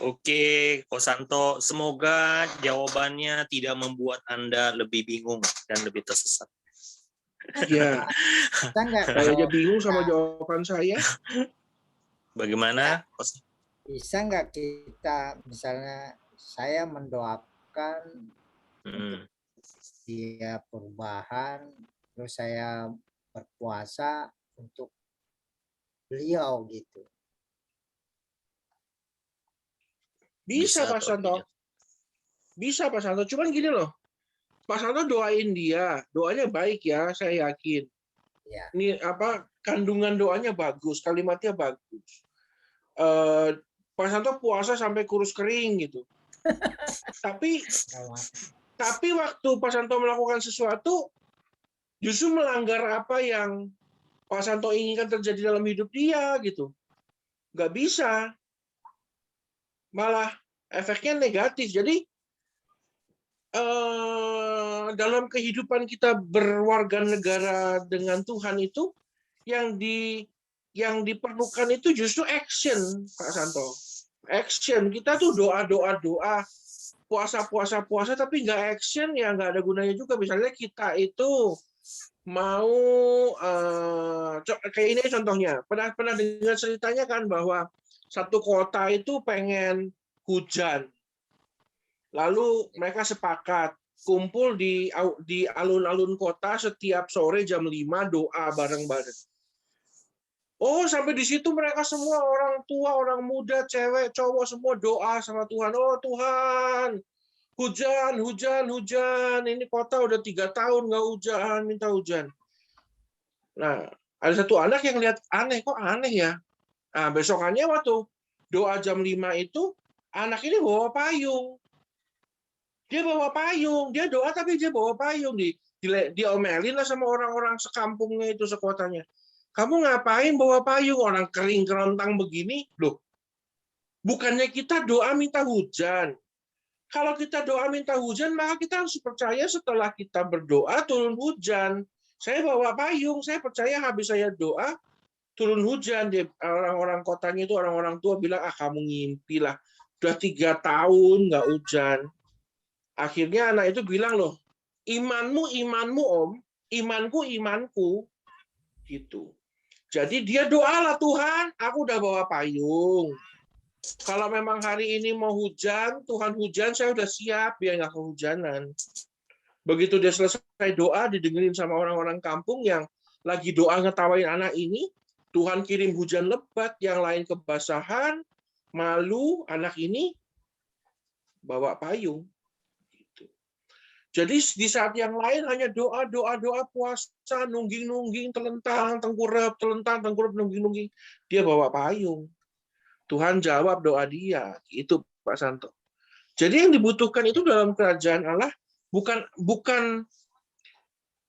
Oke, Ko Santo, semoga jawabannya tidak membuat Anda lebih bingung dan lebih tersesat. Ya, saya bingung sama jawaban saya. Bagaimana? Bisa nggak kita, misalnya saya mendoakan dia perubahan, terus saya berpuasa untuk beliau gitu. Bisa Pak Santo. Bisa Pak Santo. Cuman gini loh, Pak Santo doain dia, doanya baik ya, saya yakin. Ya. Ini kandungan doanya bagus, kalimatnya bagus. Pak Santo puasa sampai kurus kering gitu. Tapi waktu Pak Santo melakukan sesuatu, justru melanggar apa yang Pak Santo inginkan terjadi dalam hidup dia gitu. Nggak bisa. Malah efeknya negatif. Jadi dalam kehidupan kita berwarga negara dengan Tuhan itu yang diperlukan itu justru action, Pak Santo. Action. Kita tuh doa, puasa, tapi nggak action ya nggak ada gunanya juga. Misalnya kita itu mau kayak ini contohnya. Pernah dengar ceritanya kan bahwa satu kota itu pengen hujan. Lalu mereka sepakat kumpul di alun-alun kota setiap sore jam 5 doa bareng-bareng. Oh, sampai di situ mereka semua orang tua, orang muda, cewek, cowok semua doa sama Tuhan. Oh Tuhan, hujan. Ini kota udah 3 tahun nggak hujan, minta hujan. Nah, ada satu anak yang lihat aneh, kok aneh ya? Nah, besokannya waktu doa jam 5 itu, anak ini bawa payung. Dia bawa payung, dia doa tapi dia bawa payung. Diomelin lah sama orang-orang sekampungnya itu, sekotanya. Kamu ngapain bawa payung? Orang kering kerontang begini. Loh, bukannya kita doa minta hujan. Kalau kita doa minta hujan, maka kita harus percaya setelah kita berdoa turun hujan. Saya bawa payung, saya percaya habis saya doa turun hujan. Orang-orang kotanya itu, orang-orang tua bilang, kamu ngimpi lah. Udah 3 tahun nggak hujan. Akhirnya anak itu bilang, loh, imanmu om, imanku. Gitu. Jadi dia doalah, Tuhan, aku udah bawa payung. Kalau memang hari ini mau hujan, Tuhan hujan, saya udah siap biar nggak kehujanan. Begitu dia selesai doa, didengerin sama orang-orang kampung yang lagi doa ngetawain anak ini, Tuhan kirim hujan lebat, yang lain kebasahan, malu, anak ini bawa payung. Gitu. Jadi di saat yang lain hanya doa, puasa, nungging, telentang, tengkurap, nungging. Dia bawa payung. Tuhan jawab doa dia. Itu Pak Santo. Jadi yang dibutuhkan itu dalam kerajaan Allah bukan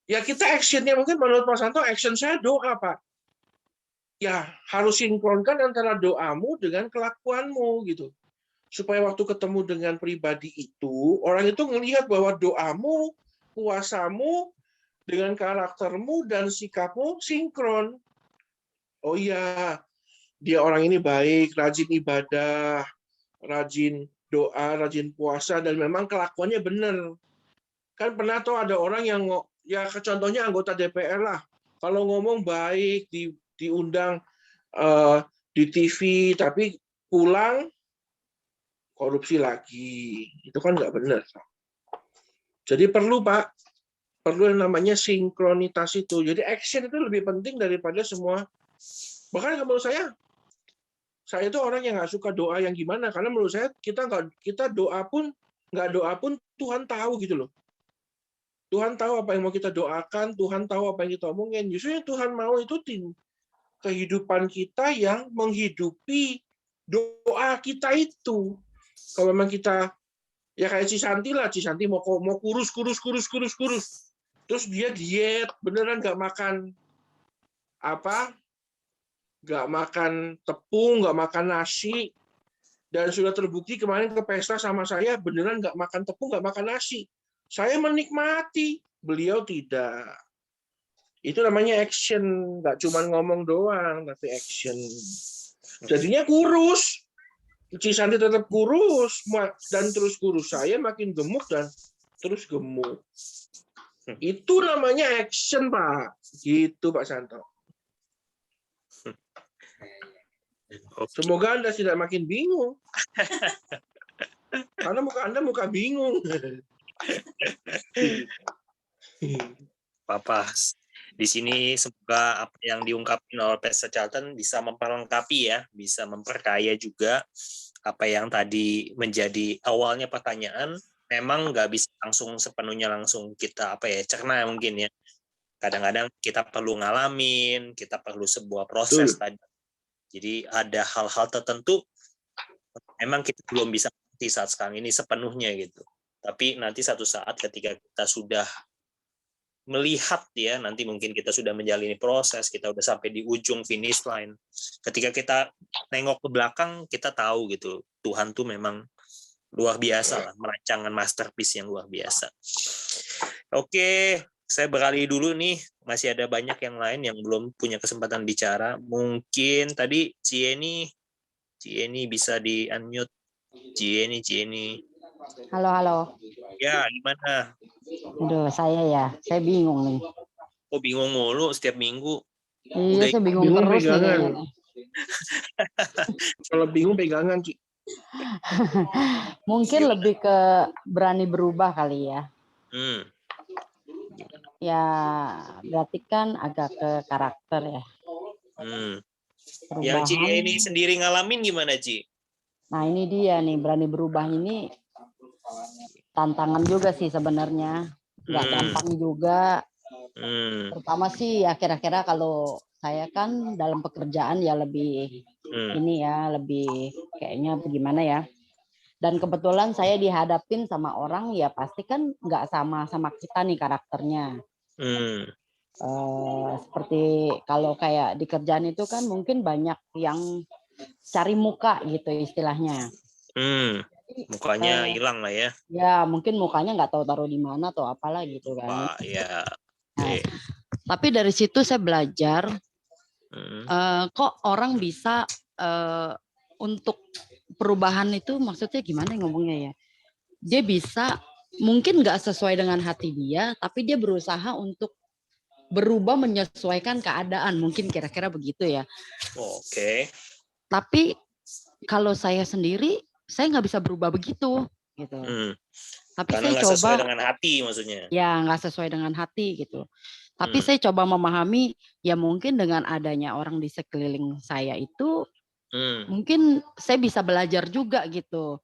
ya kita actionnya mungkin menurut Pak Santo action saya doa Pak. Ya harus sinkronkan antara doamu dengan kelakuanmu gitu. Supaya waktu ketemu dengan pribadi itu, orang itu melihat bahwa doamu, puasamu, dengan karaktermu dan sikapmu sinkron. Oh iya, dia orang ini baik, rajin ibadah, rajin doa, rajin puasa, dan memang kelakuannya benar. Kan pernah tuh ada orang yang, ya contohnya anggota DPR lah, kalau ngomong baik, diundang di TV, tapi pulang korupsi lagi. Itu kan nggak benar. Jadi perlu, Pak, perlu yang namanya sinkronitas itu. Jadi action itu lebih penting daripada semua. Bahkan menurut saya itu orang yang nggak suka doa yang gimana, karena menurut saya kita doa pun Tuhan tahu gitu loh. Tuhan tahu apa yang mau kita doakan, Tuhan tahu apa yang kita omongin. Justru yang Tuhan mau itu kehidupan kita yang menghidupi doa kita itu. Kalau memang kita ya kayak Cisanti lah, Cisanti mau kurus, terus dia diet, beneran nggak makan nggak makan tepung, nggak makan nasi, dan sudah terbukti kemarin ke pesta sama saya beneran nggak makan tepung, nggak makan nasi. Saya menikmati, beliau tidak. Itu namanya action, nggak cuma ngomong doang, tapi action. Jadinya kurus. Cisanti tetap kurus, dan terus kurus. Saya makin gemuk dan terus gemuk. Itu namanya action, Pak. Gitu, Pak Santo. Semoga Anda tidak makin bingung. Karena Anda muka bingung. Papa, di sini semoga apa yang diungkapkan oleh Pastor Charlton bisa memperlengkapi ya, bisa memperkaya juga apa yang tadi menjadi awalnya pertanyaan. Memang nggak bisa sepenuhnya langsung kita cerna mungkin ya. Kadang-kadang kita perlu ngalamin, kita perlu sebuah proses tadi. Jadi ada hal-hal tertentu memang kita belum bisa mengerti saat sekarang ini sepenuhnya gitu. Tapi nanti satu saat ketika kita sudah melihat ya, nanti mungkin kita sudah menjalani proses, kita udah sampai di ujung finish line. Ketika kita nengok ke belakang, kita tahu gitu, Tuhan tuh memang luar biasa lah, merancangan masterpiece yang luar biasa. Oke, saya beralih dulu nih, masih ada banyak yang lain yang belum punya kesempatan bicara. Mungkin tadi Cieni bisa di-unmute. Cieni. Halo. Ya, gimana? Aduh, saya bingung nih. Oh, bingung mulu setiap minggu. Iya, saya bingung terus nih. Kalau bingung pegangan, Ci. Mungkin lebih ke berani berubah kali ya. Ya, berarti kan agak ke karakter ya. Yang Ci ini sendiri ngalamin gimana, Ci? Nah, ini dia nih, berani berubah ini tantangan juga sih sebenarnya, nggak gampang juga. Pertama sih ya kira-kira kalau saya kan dalam pekerjaan ya lebih lebih kayaknya bagaimana ya. Dan kebetulan saya dihadapin sama orang ya pasti kan nggak sama kita nih karakternya. Seperti kalau kayak di kerjaan itu kan mungkin banyak yang cari muka gitu istilahnya. Mukanya hilang lah ya. Ya mungkin mukanya nggak tahu taruh di mana atau apalah gitu kan. Ya. Nah, tapi dari situ saya belajar kok orang bisa untuk perubahan itu maksudnya gimana ngomongnya ya. Dia bisa mungkin nggak sesuai dengan hati dia, tapi dia berusaha untuk berubah menyesuaikan keadaan. Mungkin kira-kira begitu ya. Oke. Tapi kalau saya sendiri saya nggak bisa berubah begitu gitu. Tapi karena saya nggak coba sesuai dengan hati maksudnya. Ya nggak sesuai dengan hati gitu. Tapi saya coba memahami, ya mungkin dengan adanya orang di sekeliling saya itu, mungkin saya bisa belajar juga gitu.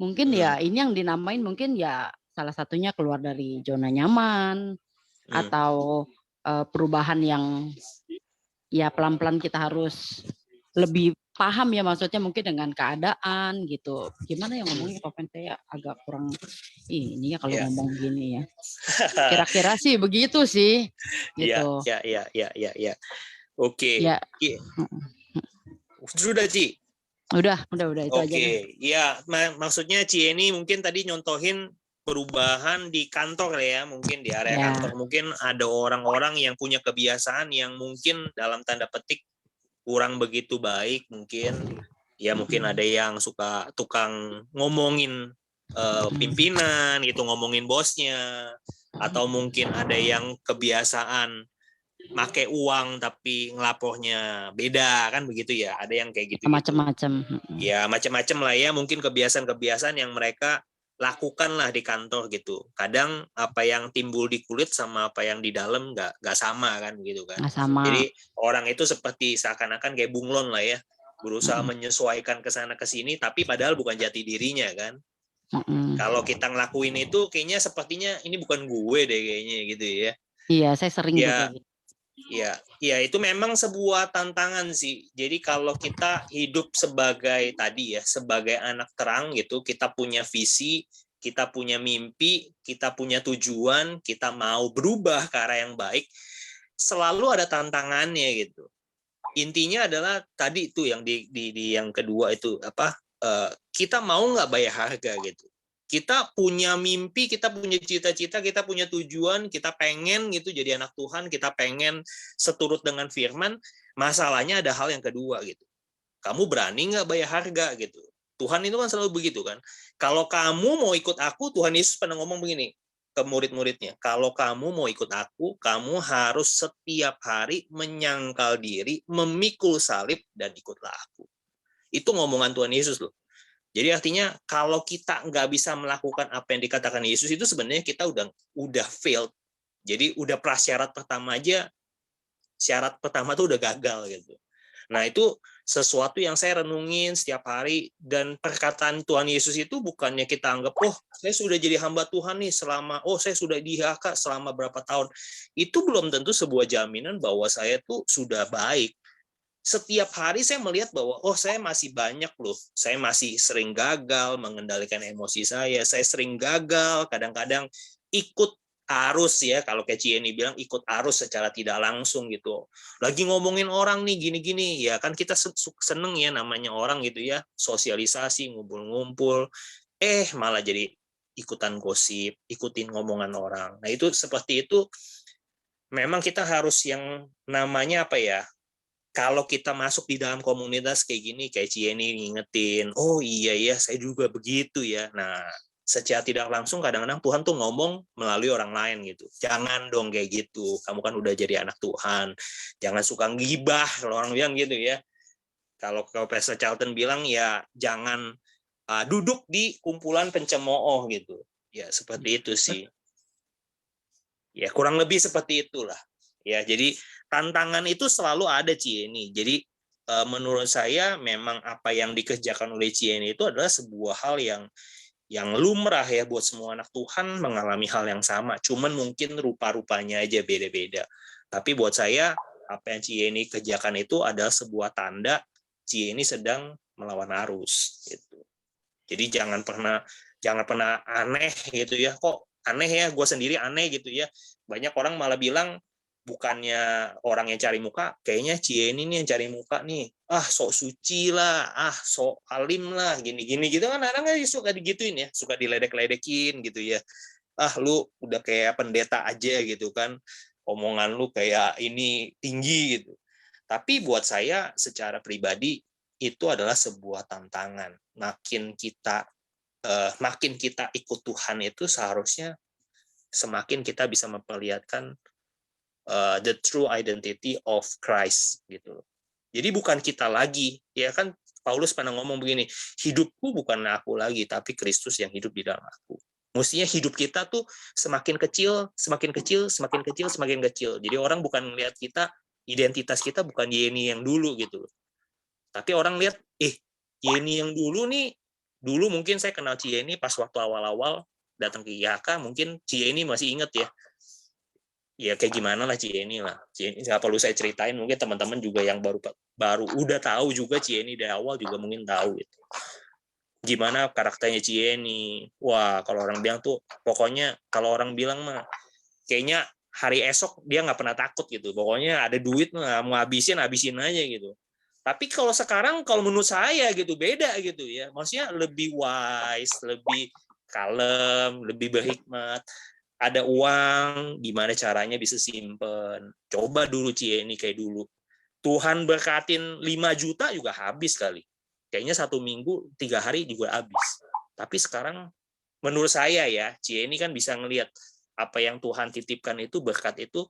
Mungkin ya ini yang dinamain mungkin ya salah satunya keluar dari zona nyaman, atau perubahan yang ya pelan-pelan kita harus lebih paham ya, maksudnya mungkin dengan keadaan gitu. Gimana ya ngomongnya, Pak Pen, saya agak kurang ini ya kalau ngomong gini ya. Kira-kira sih begitu sih. Gitu. Ya. Oke. Ya. Sudah, Ci? Udah itu aja. Oke. Ya, maksudnya Ci ini mungkin tadi nyontohin perubahan di kantor ya, mungkin di area kantor. Mungkin ada orang-orang yang punya kebiasaan yang mungkin dalam tanda petik kurang begitu baik, mungkin ya, mungkin ada yang suka tukang ngomongin pimpinan gitu, ngomongin bosnya, atau mungkin ada yang kebiasaan make uang tapi ngelapornya beda, kan begitu ya, ada yang kayak gitu, macam-macam ya, macam-macam lah ya, mungkin kebiasaan-kebiasaan yang mereka lakukan lah di kantor gitu. Kadang apa yang timbul di kulit sama apa yang di dalam nggak sama kan gitu kan. Sama. Jadi orang itu seperti seakan-akan kayak bunglon lah ya, berusaha menyesuaikan ke sana ke sini, tapi padahal bukan jati dirinya kan. Kalau kita ngelakuin itu kayaknya sepertinya ini bukan gue deh kayaknya gitu ya. Iya, saya sering juga gitu. Ya, itu memang sebuah tantangan sih. Jadi kalau kita hidup sebagai tadi ya, sebagai anak terang gitu, kita punya visi, kita punya mimpi, kita punya tujuan, kita mau berubah ke arah yang baik, selalu ada tantangannya gitu. Intinya adalah tadi itu yang di yang kedua itu apa? Kita mau nggak bayar harga gitu. Kita punya mimpi, kita punya cita-cita, kita punya tujuan, kita pengen gitu jadi anak Tuhan, kita pengen seturut dengan firman. Masalahnya ada hal yang kedua gitu. Kamu berani nggak bayar harga gitu. Tuhan itu kan selalu begitu kan. Kalau kamu mau ikut aku, Tuhan Yesus pernah ngomong begini ke murid-muridnya. Kalau kamu mau ikut aku, kamu harus setiap hari menyangkal diri, memikul salib, dan ikutlah aku. Itu ngomongan Tuhan Yesus loh. Jadi artinya kalau kita nggak bisa melakukan apa yang dikatakan Yesus itu sebenarnya kita udah failed. Jadi udah prasyarat pertama aja, syarat pertama tuh udah gagal gitu. Nah itu sesuatu yang saya renungin setiap hari, dan perkataan Tuhan Yesus itu bukannya kita anggap, oh saya sudah jadi hamba Tuhan nih selama, oh saya sudah di HK selama berapa tahun. Itu belum tentu sebuah jaminan bahwa saya tuh sudah baik. Setiap hari saya melihat bahwa oh saya masih banyak loh, saya masih sering gagal mengendalikan emosi saya sering gagal kadang-kadang ikut arus ya, kalau kayak Cieni bilang ikut arus secara tidak langsung gitu. Lagi ngomongin orang nih gini-gini ya kan, kita seneng ya namanya orang gitu ya, sosialisasi, ngumpul-ngumpul, malah jadi ikutan gosip, ikutin ngomongan orang. Nah itu seperti itu, memang kita harus yang namanya apa ya, kalau kita masuk di dalam komunitas kayak gini, kayak Cieni ngingetin, oh iya ya, saya juga begitu ya. Nah, secara tidak langsung kadang-kadang Tuhan tuh ngomong melalui orang lain gitu. Jangan dong kayak gitu. Kamu kan udah jadi anak Tuhan. Jangan suka ngibah, kalau orang bilang gitu ya. Kalau Pastor Charlton bilang ya jangan duduk di kumpulan pencemooh gitu. Ya seperti itu sih. Ya kurang lebih seperti itulah. Ya jadi tantangan itu selalu ada Cieni. Jadi menurut saya memang apa yang dikerjakan oleh Cieni itu adalah sebuah hal yang lumrah ya buat semua anak Tuhan mengalami hal yang sama. Cuman mungkin rupa-rupanya aja beda-beda. Tapi buat saya apa yang Cieni kerjakan itu adalah sebuah tanda Cieni sedang melawan arus gitu. Jadi jangan pernah aneh gitu ya. Kok aneh ya, gue sendiri aneh gitu ya. Banyak orang malah bilang bukannya orang yang cari muka, kayaknya Cieni nih yang cari muka nih. Sok suci lah, sok alim lah, gini-gini gitu kan. Kadang-kadang suka digituin ya, suka diledek-ledekin gitu ya. Lu udah kayak pendeta aja gitu kan. Omongan lu kayak ini tinggi gitu. Tapi buat saya secara pribadi itu adalah sebuah tantangan. Makin kita ikut Tuhan itu seharusnya semakin kita bisa memperlihatkan the true identity of Christ gitu. Jadi bukan kita lagi, ya kan Paulus pernah ngomong begini, hidupku bukan aku lagi, tapi Kristus yang hidup di dalam aku. Mestinya hidup kita tuh semakin kecil, semakin kecil, semakin kecil, semakin kecil. Jadi orang bukan lihat kita, identitas kita bukan Yeni yang dulu gitu. Tapi orang lihat, Yeni yang dulu nih, dulu mungkin saya kenal Yeni pas waktu awal-awal datang ke IHK, mungkin Yeni masih inget ya. Ya kayak gimana lah Yeni lah. Yeni nggak perlu saya ceritain, mungkin teman-teman juga yang baru udah tahu juga Yeni dari awal juga mungkin tahu gitu. Gimana karakternya Yeni. Wah, kalau orang bilang tuh, pokoknya kalau orang bilang mah, kayaknya hari esok dia nggak pernah takut gitu. Pokoknya ada duit mah mau habisin aja gitu. Tapi kalau sekarang, kalau menurut saya gitu beda gitu ya. Maksudnya lebih wise, lebih kalem, lebih berhikmat. Ada uang, gimana caranya bisa simpen. Coba dulu Yeni kayak dulu. Tuhan berkatin 5 juta juga habis kali. Kayaknya 1 minggu, 3 hari juga habis. Tapi sekarang menurut saya ya, Yeni kan bisa ngelihat apa yang Tuhan titipkan itu, berkat itu,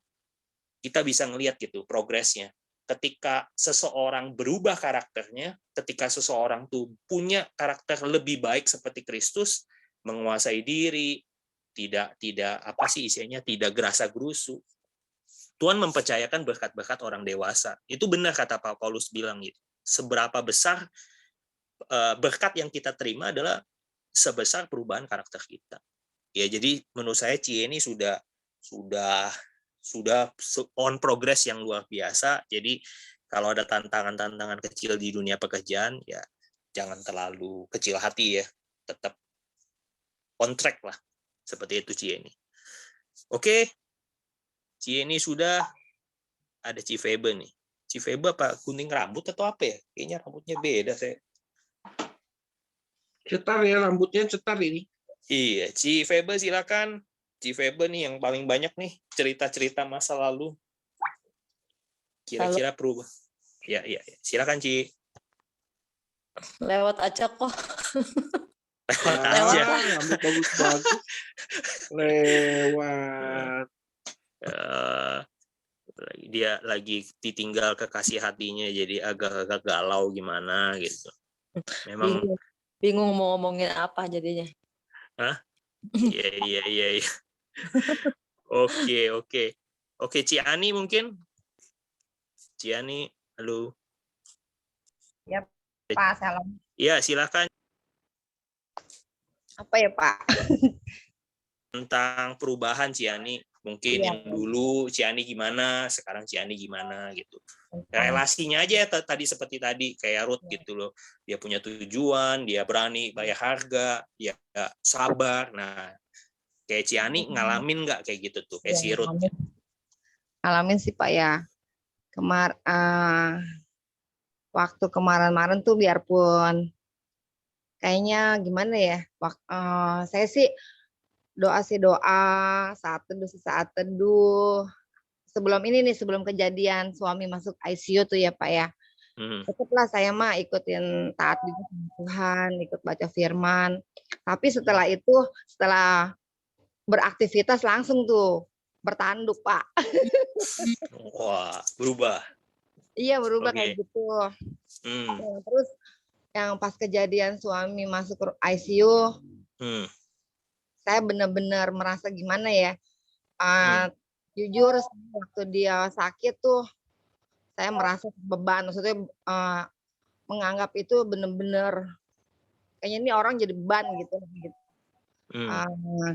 kita bisa ngelihat gitu progresnya. Ketika seseorang berubah karakternya, ketika seseorang tuh punya karakter lebih baik seperti Kristus, menguasai diri, tidak apa sih isinya, tidak gerasa gerusu. Tuhan mempercayakan berkat-berkat orang dewasa. Itu benar kata Pak Paulus bilang gitu. Seberapa besar berkat yang kita terima adalah sebesar perubahan karakter kita. Ya, jadi menurut saya Yeni sudah on progress yang luar biasa. Jadi kalau ada tantangan-tantangan kecil di dunia pekerjaan, ya jangan terlalu kecil hati ya. Tetap on track lah. Seperti itu Yeni. Oke. Yeni sudah, ada Febe nih. Febe apa kuning rambut atau apa ya? Kayaknya rambutnya beda saya. Cetar ya, rambutnya cetar ini. Iya, Febe silakan. Febe nih yang paling banyak nih cerita-cerita masa lalu. Kira-kira perubah. Ya. Silakan Ci. Lewat aja kok. Lewat. Rambut bagus-bagus. Lewat. Dia lagi ditinggal kekasih hatinya, jadi agak-agak galau gimana gitu. Memang bingung mau ngomongin apa jadinya. Hah? Iya. Oke, Ciani mungkin. Ciani, halo. Ya, Pak, salam. Iya, silakan. Apa ya, Pak? Tentang perubahan Ciani. Mungkin yang dulu Ciani gimana, sekarang Ciani gimana gitu. Relasinya aja tadi seperti tadi kayak Ruth gitu loh. Dia punya tujuan, dia berani bayar harga, dia sabar. Nah, kayak Ciani ngalamin nggak kayak gitu tuh, kayak si Ruth? Ngalamin sih Pak ya. Waktu kemarin-kemarin tuh biarpun kayaknya gimana ya, saya sih doa saat teduh. Sebelum kejadian suami masuk ICU tuh ya Pak ya. Tetaplah saya mah ikutin taat juga sama Tuhan, ikut baca firman. Tapi setelah beraktivitas langsung tuh bertanduk Pak. Wah, berubah. Iya berubah kayak gitu. Terus yang pas kejadian suami masuk ICU, saya benar-benar merasa gimana ya, jujur waktu dia sakit tuh saya merasa beban, maksudnya menganggap itu benar-benar kayaknya ini orang jadi beban gitu.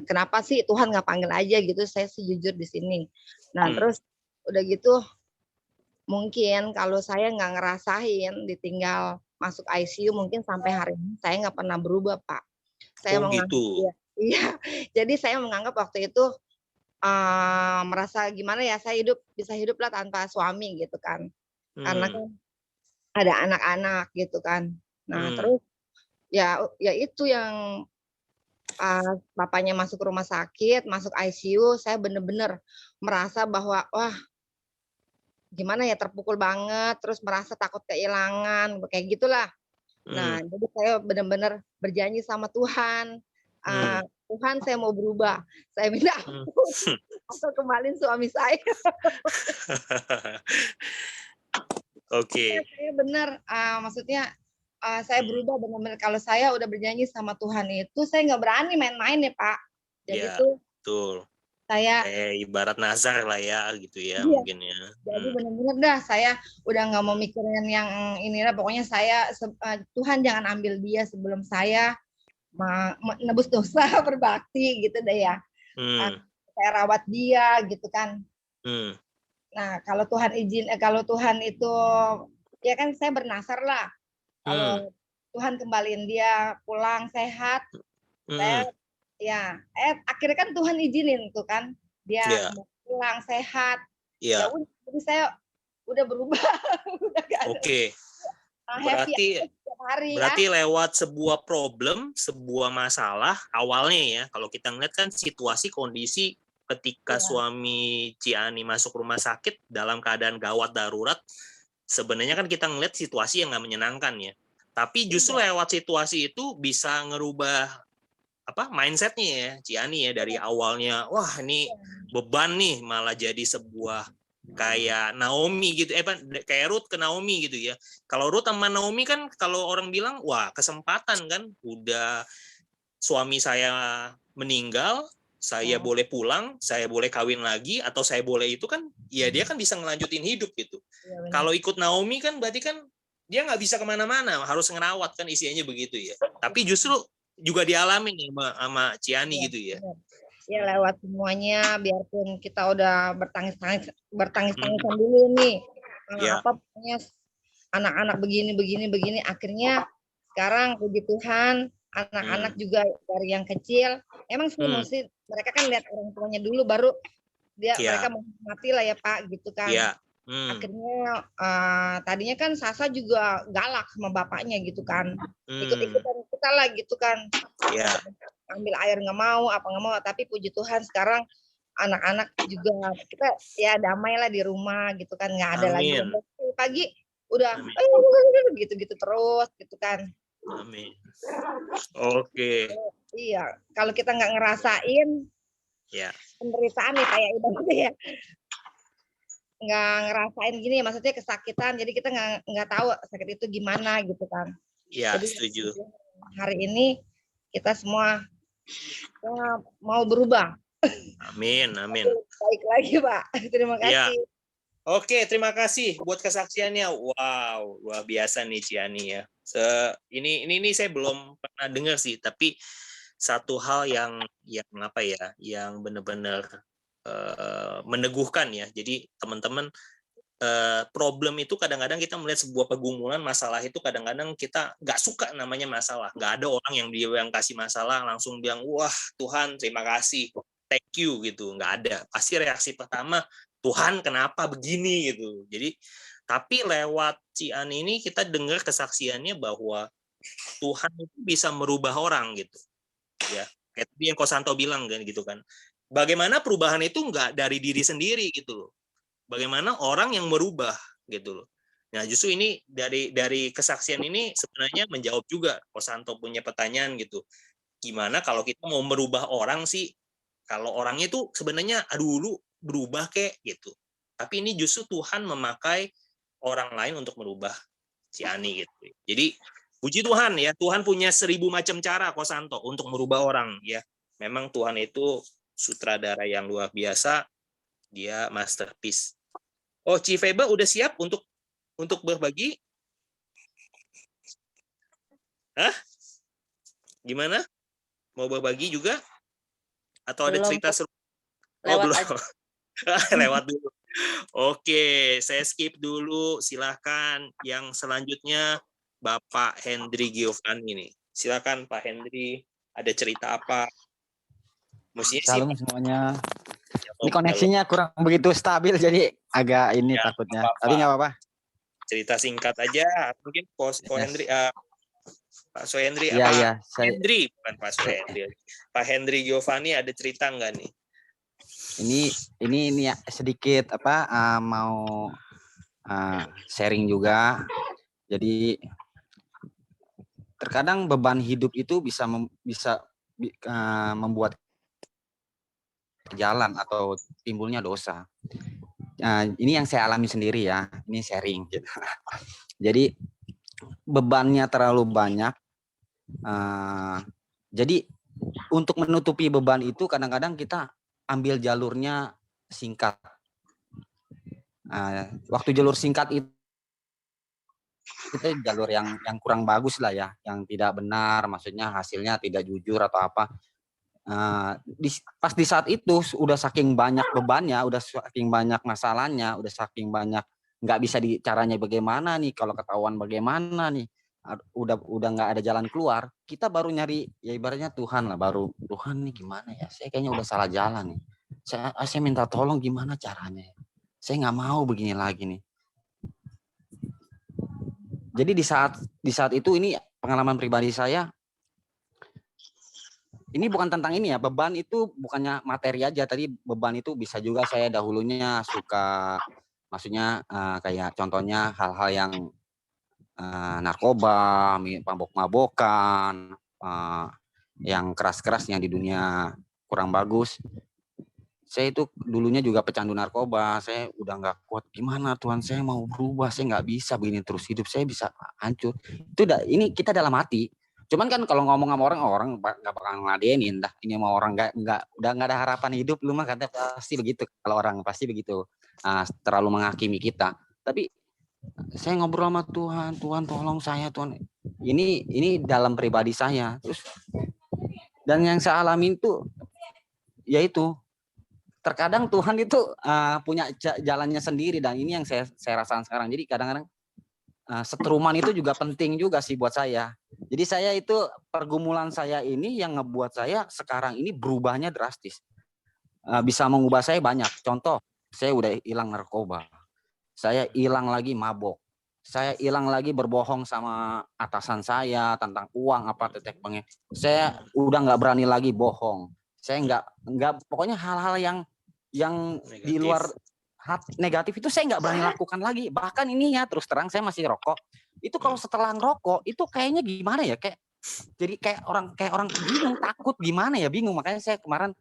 Kenapa sih Tuhan nggak panggil aja gitu, saya sih jujur di sini. Nah terus udah gitu mungkin kalau saya nggak ngerasain ditinggal masuk ICU, mungkin sampai hari ini saya nggak pernah berubah Pak. Saya menganggap gitu. Iya, jadi saya menganggap waktu itu merasa gimana ya, saya bisa hidup lah tanpa suami gitu kan, karena kan ada anak-anak gitu kan. Nah terus ya itu yang bapaknya masuk rumah sakit, masuk ICU, saya bener-bener merasa bahwa wah gimana ya, terpukul banget, terus merasa takut kehilangan, kayak gitulah. Nah jadi saya bener-bener berjanji sama Tuhan. Tuhan saya mau berubah, saya minta ampun atau kembaliin suami saya. Oke. Saya benar, maksudnya saya berubah benar-benar. Kalau saya udah berjanji sama Tuhan itu, saya nggak berani main-main ya Pak. Jadi Ya, tuh betul. saya Kayak ibarat nazar lah ya, gitu ya, iya, mungkin ya. jadi benar-benar dah saya udah nggak mau mikirin yang inilah, pokoknya saya Tuhan jangan ambil dia sebelum saya menebus dosa berbakti gitu deh ya. Saya rawat dia gitu kan. Nah kalau Tuhan izin, kalau Tuhan itu ya kan saya bernasar lah. Kalau Tuhan kembaliin dia pulang sehat, saya ya akhirnya kan Tuhan izinin tuh kan dia pulang sehat. Ya udah, jadi saya udah berubah. Oke. Berarti lewat sebuah problem, sebuah masalah awalnya ya, kalau kita ngeliat kan situasi kondisi ketika suami Ciani masuk rumah sakit dalam keadaan gawat darurat, sebenarnya kan kita ngeliat situasi yang nggak menyenangkan ya. Tapi justru lewat situasi itu bisa ngerubah mindsetnya ya Ciani ya, dari awalnya wah ini beban nih malah jadi sebuah kayak Naomi gitu, kayak Ruth ke Naomi gitu ya. Kalau Ruth sama Naomi kan kalau orang bilang wah kesempatan kan, udah suami saya meninggal, saya boleh pulang, saya boleh kawin lagi, atau saya boleh itu kan, ya dia kan bisa ngelanjutin hidup gitu. Kalau ikut Naomi kan berarti kan dia nggak bisa kemana-mana, harus ngerawat kan, isinya begitu ya. Tapi justru juga dialami nih sama Ciani gitu ya. Ya lewat semuanya, biarpun kita udah bertangis-tangisan dulu nih, apa punya anak-anak begini, akhirnya sekarang puji Tuhan anak-anak juga dari yang kecil, emang sih mesti mereka kan lihat orang tuanya dulu, baru mereka menghormati lah ya Pak gitu kan. Akhirnya tadinya kan Sasa juga galak sama bapaknya gitu kan, ikut-ikutan kita lah gitu kan. Ambil air nggak mau, apa nggak mau, tapi puji Tuhan sekarang anak-anak juga kita ya damai lah di rumah gitu kan, nggak ada lagi pagi udah gitu-gitu terus gitu kan. Amin. Oke. Iya, kalau kita nggak ngerasain penderitaan nih kayak ibaratnya ya, nggak ngerasain gini ya, maksudnya kesakitan, jadi kita nggak tahu sakit itu gimana gitu kan. Iya, jadi, setuju. Hari ini kita semua mau berubah. Amin. Baik lagi Pak, terima kasih. Ya. Oke, terima kasih buat kesaksiannya. Wow, luar biasa nih Ciani ya. Ini saya belum pernah dengar sih, tapi satu hal yang benar-benar meneguhkan ya. Jadi teman-teman, problem itu kadang-kadang kita melihat sebuah pergumulan, masalah itu kadang-kadang kita nggak suka namanya masalah. Nggak ada orang yang kasih masalah langsung bilang wah Tuhan terima kasih, thank you gitu. Nggak ada. Pasti reaksi pertama, Tuhan kenapa begini gitu. Jadi tapi lewat Ciani ini kita dengar kesaksiannya bahwa Tuhan itu bisa merubah orang gitu. Ya, kayak tadi yang Kosanto bilang kan gitu kan. Bagaimana perubahan itu nggak dari diri sendiri gitu loh. Bagaimana orang yang merubah gitu loh. Nah, justru ini dari kesaksian ini sebenarnya menjawab juga Kosanto punya pertanyaan gitu. Gimana kalau kita mau merubah orang sih? Kalau orangnya itu sebenarnya lu berubah kayak gitu. Tapi ini justru Tuhan memakai orang lain untuk merubah Ciani gitu. Jadi puji Tuhan ya, Tuhan punya 1000 macam cara Kosanto untuk merubah orang ya. Memang Tuhan itu sutradara yang luar biasa, dia masterpiece. Oh, Cifeba udah siap untuk berbagi? Hah? Gimana? Mau berbagi juga? Atau ada cerita seru? Lewat belum. Lewat dulu. Oke, saya skip dulu. Silakan yang selanjutnya Bapak Hendri Giovanni nih. Silakan Pak Hendri, ada cerita apa? Salam semuanya. Ini koneksinya kurang begitu stabil jadi agak ini takutnya. Tapi nggak apa-apa. Cerita singkat aja, mungkin Pak Hendri. Pak Sohendri, Hendri bukan Pak Sohendri. Pak Hendri Giovanni ada cerita nggak nih? Ini ya, sedikit mau sharing juga. Jadi terkadang beban hidup itu bisa membuat jalan atau timbulnya dosa. Ini yang saya alami sendiri ya, ini sharing. Jadi bebannya terlalu banyak. Jadi untuk menutupi beban itu kadang-kadang kita ambil jalurnya singkat. Waktu jalur singkat itu jalur yang kurang bagus lah ya, yang tidak benar, maksudnya hasilnya tidak jujur atau apa. Pas di saat itu udah saking banyak bebannya, udah saking banyak masalahnya, udah saking banyak nggak bisa caranya bagaimana nih, kalau ketahuan bagaimana nih, udah nggak ada jalan keluar, kita baru nyari ya ibaratnya Tuhan lah, baru Tuhan nih gimana ya, saya kayaknya udah salah jalan nih, saya minta tolong gimana caranya, saya nggak mau begini lagi nih. Jadi di saat itu ini pengalaman pribadi saya, ini bukan tentang ini ya, beban itu bukannya materi aja, tadi beban itu bisa juga saya dahulunya suka, maksudnya kayak contohnya hal-hal yang narkoba, mabok-mabokan, yang keras-keras yang di dunia kurang bagus. Saya itu dulunya juga pecandu narkoba, saya udah nggak kuat, gimana Tuhan, saya mau berubah, saya nggak bisa begini terus, hidup saya bisa hancur. Itu ini kita dalam hati. Cuman kan kalau ngomong sama orang nggak bakal ngeladenin, dah ini mau orang udah nggak ada harapan hidup, lu mah kata pasti begitu, kalau orang pasti begitu, terlalu menghakimi kita. Tapi saya ngobrol sama Tuhan, Tuhan tolong saya Tuhan. Ini dalam pribadi saya. Terus dan yang saya alami itu yaitu terkadang Tuhan itu punya jalannya sendiri, dan ini yang saya rasakan sekarang. Jadi kadang-kadang setruman itu juga penting juga sih buat saya. Jadi saya itu pergumulan saya ini yang ngebuat saya sekarang ini berubahnya drastis. Bisa mengubah saya banyak. Contoh, saya udah hilang narkoba. Saya hilang lagi mabok. Saya hilang lagi berbohong sama atasan saya tentang uang apa tetek bengek. Saya udah nggak berani lagi bohong. Saya nggak pokoknya hal-hal yang negatif. Di luar negatif itu saya nggak berani lakukan lagi. Bahkan ini ya terus terang saya masih rokok. Itu kalau setelah ngerokok itu kayaknya gimana ya, jadi kayak orang bingung, takut gimana ya, bingung. Makanya saya kemarin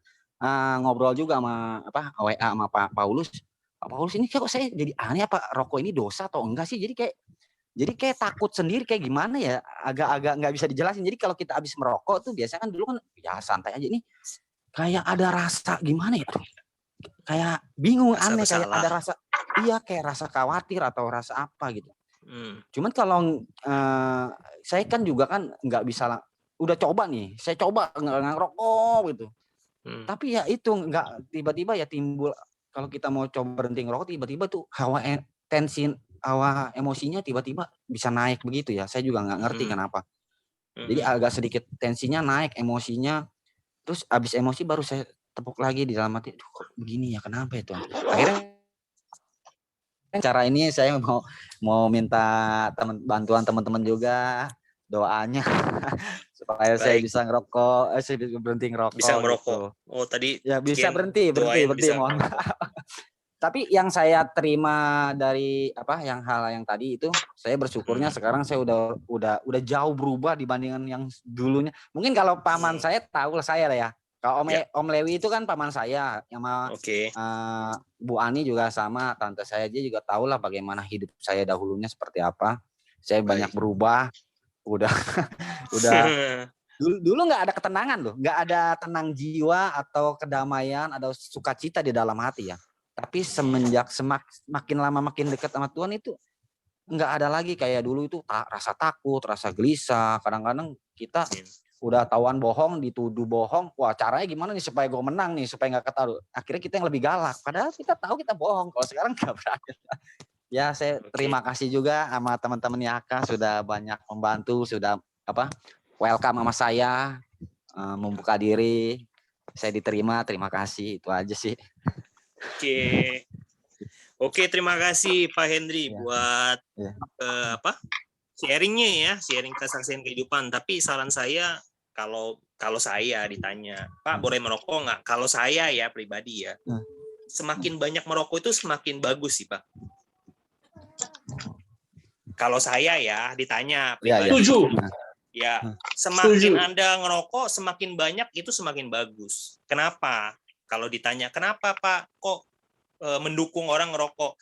ngobrol juga sama WA sama Pak Paulus. Pak Paulus ini kok saya jadi aneh, apa rokok ini dosa atau enggak sih? Jadi kayak takut sendiri, kayak gimana ya, agak nggak bisa dijelasin. Jadi kalau kita habis merokok tuh biasanya kan dulu kan ya santai aja, nih kayak ada rasa gimana ya, kayak bingung, aneh, kayak ada rasa, iya kayak rasa khawatir atau rasa apa gitu. Cuman kalau saya kan juga kan nggak bisa, udah coba nih, saya coba nggak ngerokok gitu. Tapi ya itu nggak, tiba-tiba ya timbul, kalau kita mau coba berhenti ngerokok tiba-tiba tuh hawa emosinya tiba-tiba bisa naik begitu ya. Saya juga nggak ngerti kenapa. Jadi agak sedikit tensinya naik, emosinya. Terus abis emosi baru saya tepuk lagi di dalam hati, kok begini ya, kenapa itu? Akhirnya cara ini saya mau minta bantuan teman-teman juga, doanya supaya saya bisa ngerokok, saya berhenti ngerokok. Bisa ngerokok. Gitu. Oh tadi ya bisa berhenti mohon. Tapi yang saya terima dari hal yang tadi itu, saya bersyukurnya sekarang saya udah jauh berubah dibandingkan yang dulunya. Mungkin kalau paman saya tahu lah saya lah ya. Kalau Om Lewi itu kan paman saya, yang Bu Ani juga sama, tante saya, dia juga tahu lah bagaimana hidup saya dahulunya seperti apa. Saya banyak berubah, udah dulu nggak ada ketenangan loh, nggak ada tenang jiwa atau kedamaian, ada sukacita di dalam hati ya. Tapi semenjak makin lama makin dekat sama Tuhan itu nggak ada lagi kayak dulu itu, rasa takut, rasa gelisah. Kadang-kadang kita udah tahuan bohong, dituduh bohong, wah caranya gimana nih supaya gue menang nih, supaya nggak ketahuan. Akhirnya kita yang lebih galak, padahal kita tahu kita bohong. Kalau sekarang nggak berani. Ya saya terima kasih juga sama teman-teman Yaka, sudah banyak membantu, sudah welcome sama saya, membuka diri, saya diterima, terima kasih, itu aja sih. Oke, terima kasih Pak Hendri buat sharingnya ya, sharing kesaksian kehidupan. Tapi saran saya, kalau saya ditanya, Pak boleh merokok nggak? Kalau saya ya pribadi ya, semakin banyak merokok itu semakin bagus sih Pak. Kalau saya ya ditanya pribadi. Setuju. Ya, semakin Anda ngerokok semakin banyak itu semakin bagus. Kenapa? Kalau ditanya, kenapa Pak kok mendukung orang ngerokok?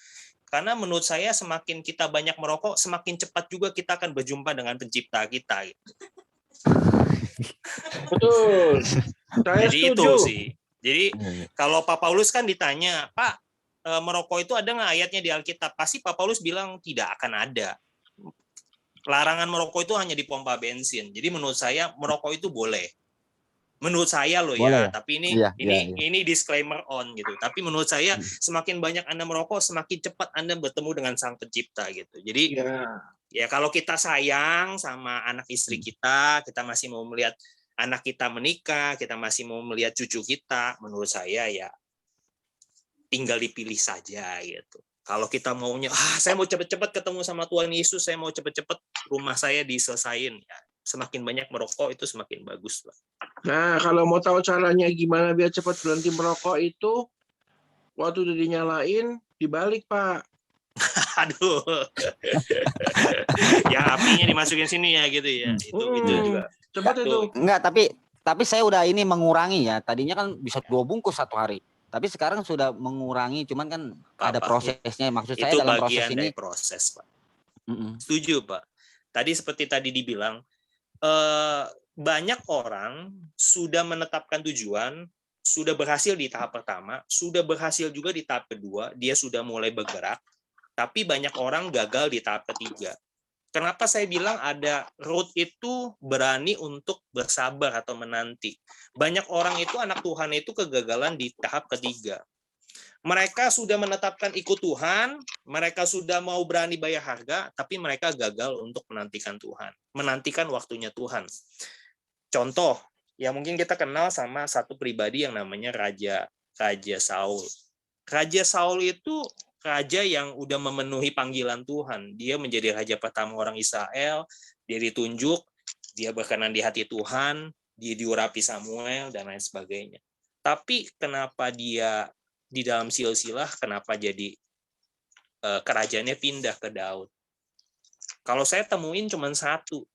Karena menurut saya semakin kita banyak merokok, semakin cepat juga kita akan berjumpa dengan pencipta kita. Gitu. Betul. Saya Jadi itu setuju. sih. Jadi kalau Pak Paulus kan ditanya, Pak, merokok itu ada nggak ayatnya di Alkitab? Pasti Pak Paulus bilang tidak akan ada. Larangan merokok itu hanya di pompa bensin. Jadi menurut saya merokok itu boleh. Menurut saya loh Boleh ya, ya? tapi Iya. ini disclaimer on gitu. Tapi menurut saya semakin banyak Anda merokok, semakin cepat Anda bertemu dengan Sang Pencipta gitu. Jadi ya kalau kita sayang sama anak istri kita masih mau melihat anak kita menikah, kita masih mau melihat cucu kita, menurut saya ya tinggal dipilih saja gitu. Kalau kita maunya, saya mau cepet-cepet ketemu sama Tuhan Yesus, saya mau cepet-cepet rumah saya diselesain, ya semakin banyak merokok itu semakin bagus, Pak. Nah, kalau mau tahu caranya gimana biar cepat berhenti merokok itu, waktu udah dinyalain, dibalik, Pak. Aduh. Yang apinya dimasukin sini ya gitu ya. Itu juga. Cepat itu. Enggak, tapi saya udah ini mengurangi ya. Tadinya kan bisa 2 bungkus satu hari. Tapi sekarang sudah mengurangi, cuman kan ada prosesnya. Maksud saya dalam proses ini. Itu bagian dari proses, Pak. Setuju, Pak. Seperti tadi dibilang, banyak orang sudah menetapkan tujuan, sudah berhasil di tahap pertama, sudah berhasil juga di tahap kedua, dia sudah mulai bergerak, tapi banyak orang gagal di tahap ketiga. Kenapa saya bilang ada root itu berani untuk bersabar atau menanti. Banyak orang itu, anak Tuhan itu kegagalan di tahap ketiga. Mereka sudah menetapkan ikut Tuhan, mereka sudah mau berani bayar harga, tapi mereka gagal untuk menantikan Tuhan, menantikan waktunya Tuhan. Contoh, ya mungkin kita kenal sama satu pribadi yang namanya Raja Saul. Raja Saul itu raja yang udah memenuhi panggilan Tuhan. Dia menjadi raja pertama orang Israel, dia ditunjuk, dia berkenan di hati Tuhan, dia diurapi Samuel, dan lain sebagainya. Tapi kenapa dia di dalam silsilah, kenapa jadi kerajaannya pindah ke Daud? Kalau saya temuin cuma satu,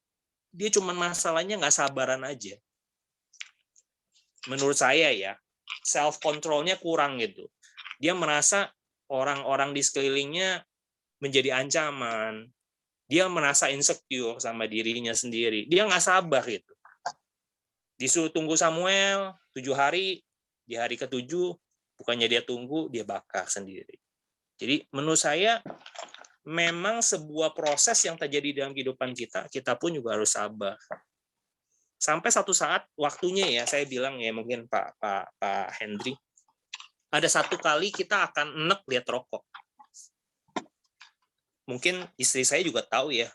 dia cuma masalahnya nggak sabaran aja. Menurut saya ya, self-control-nya kurang gitu. Dia merasa orang-orang di sekelilingnya menjadi ancaman. Dia merasa insecure sama dirinya sendiri. Dia nggak sabar gitu. Disuruh tunggu Samuel 7 hari, di hari ke-7, bukannya dia tunggu, dia bakar sendiri. Jadi menurut saya, memang sebuah proses yang terjadi dalam kehidupan kita, kita pun juga harus sabar. Sampai satu saat, waktunya ya, saya bilang ya mungkin Pak Hendri, ada satu kali kita akan enek lihat rokok. Mungkin istri saya juga tahu ya,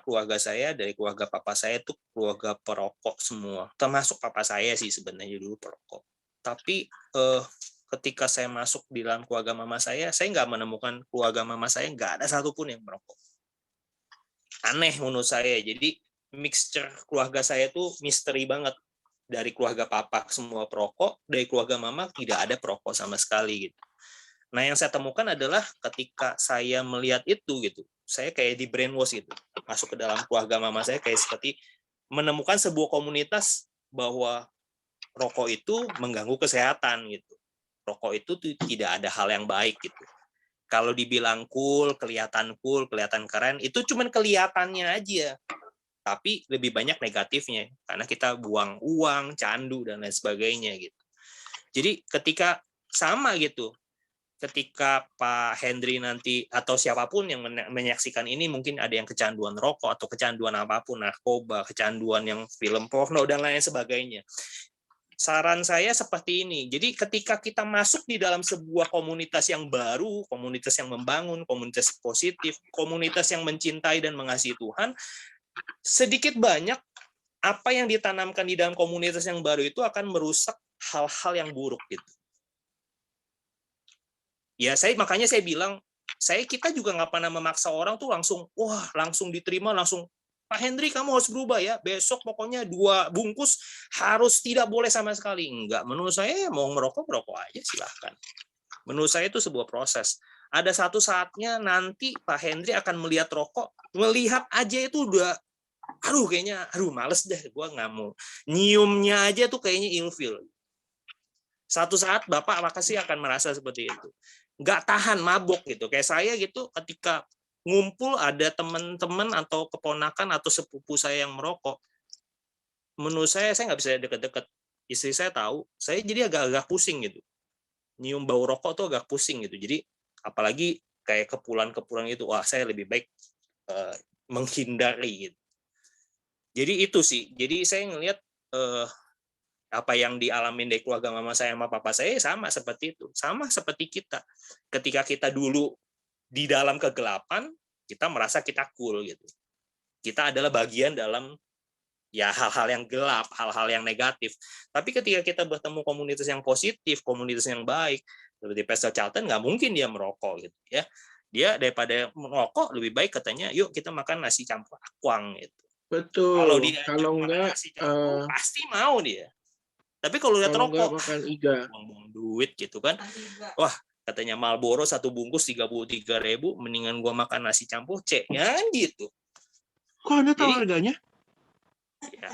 keluarga saya, dari keluarga papa saya itu keluarga perokok semua. Termasuk papa saya sih sebenarnya dulu perokok. Tapi ketika saya masuk di dalam keluarga mama saya nggak menemukan keluarga mama saya, nggak ada satupun yang merokok. Aneh menurut saya. Jadi mixture keluarga saya tuh misteri banget. Dari keluarga papa semua perokok, dari keluarga mama tidak ada perokok sama sekali gitu. Nah, yang saya temukan adalah ketika saya melihat itu gitu, saya kayak di brainwash gitu. Masuk ke dalam keluarga mama saya kayak seperti menemukan sebuah komunitas bahwa rokok itu mengganggu kesehatan gitu. Rokok itu tidak ada hal yang baik gitu. Kalau dibilang cool, kelihatan keren, itu cuman kelihatannya aja. Tapi lebih banyak negatifnya karena kita buang uang, candu dan lain sebagainya gitu. Jadi ketika sama gitu, ketika Pak Hendri nanti atau siapapun yang menyaksikan ini mungkin ada yang kecanduan rokok atau kecanduan apapun, narkoba, kecanduan yang film porno dan lain sebagainya. Saran saya seperti ini. Jadi ketika kita masuk di dalam sebuah komunitas yang baru, komunitas yang membangun, komunitas positif, komunitas yang mencintai dan mengasihi Tuhan, sedikit banyak apa yang ditanamkan di dalam komunitas yang baru itu akan merusak hal-hal yang buruk gitu. Ya makanya saya bilang, kita juga nggak pernah memaksa orang tuh langsung diterima, langsung Pak Hendri kamu harus berubah ya, besok pokoknya 2 bungkus harus tidak boleh sama sekali. Enggak, menurut saya mau merokok aja silahkan. Menurut saya itu sebuah proses. Ada satu saatnya nanti Pak Hendri akan melihat rokok, melihat aja itu udah males deh, gue nggak mau. Nyiumnya aja tuh kayaknya ilfil. Satu saat Bapak makasih akan merasa seperti itu. Nggak tahan, mabok gitu. Kayak saya gitu, ketika ngumpul ada teman-teman atau keponakan atau sepupu saya yang merokok, menurut saya nggak bisa deket-deket. Istri saya tahu, saya jadi agak-agak pusing gitu. Nyium bau rokok tuh agak pusing gitu. Jadi apalagi kayak kepulan-kepulan itu, wah saya lebih baik menghindari gitu. Jadi itu sih. Jadi saya ngelihat apa yang dialamin dari keluarga mama saya sama papa saya sama seperti itu. Sama seperti kita. Ketika kita dulu di dalam kegelapan, kita merasa kita cool gitu. Kita adalah bagian dalam ya hal-hal yang gelap, hal-hal yang negatif. Tapi ketika kita bertemu komunitas yang positif, komunitas yang baik, seperti Pastor Charlton, nggak mungkin dia merokok gitu ya. Dia daripada merokok lebih baik katanya, yuk kita makan nasi campur akwang gitu. Betul. Kalau dia enggak nasi campur, pasti mau dia. Tapi kalau lihat rokok, makan iga, buang-buang duit gitu kan. Wah, katanya Marlboro satu bungkus 33.000, mendingan gua makan nasi campur C. Ya gitu. Kok Anda tahu harganya? Ya.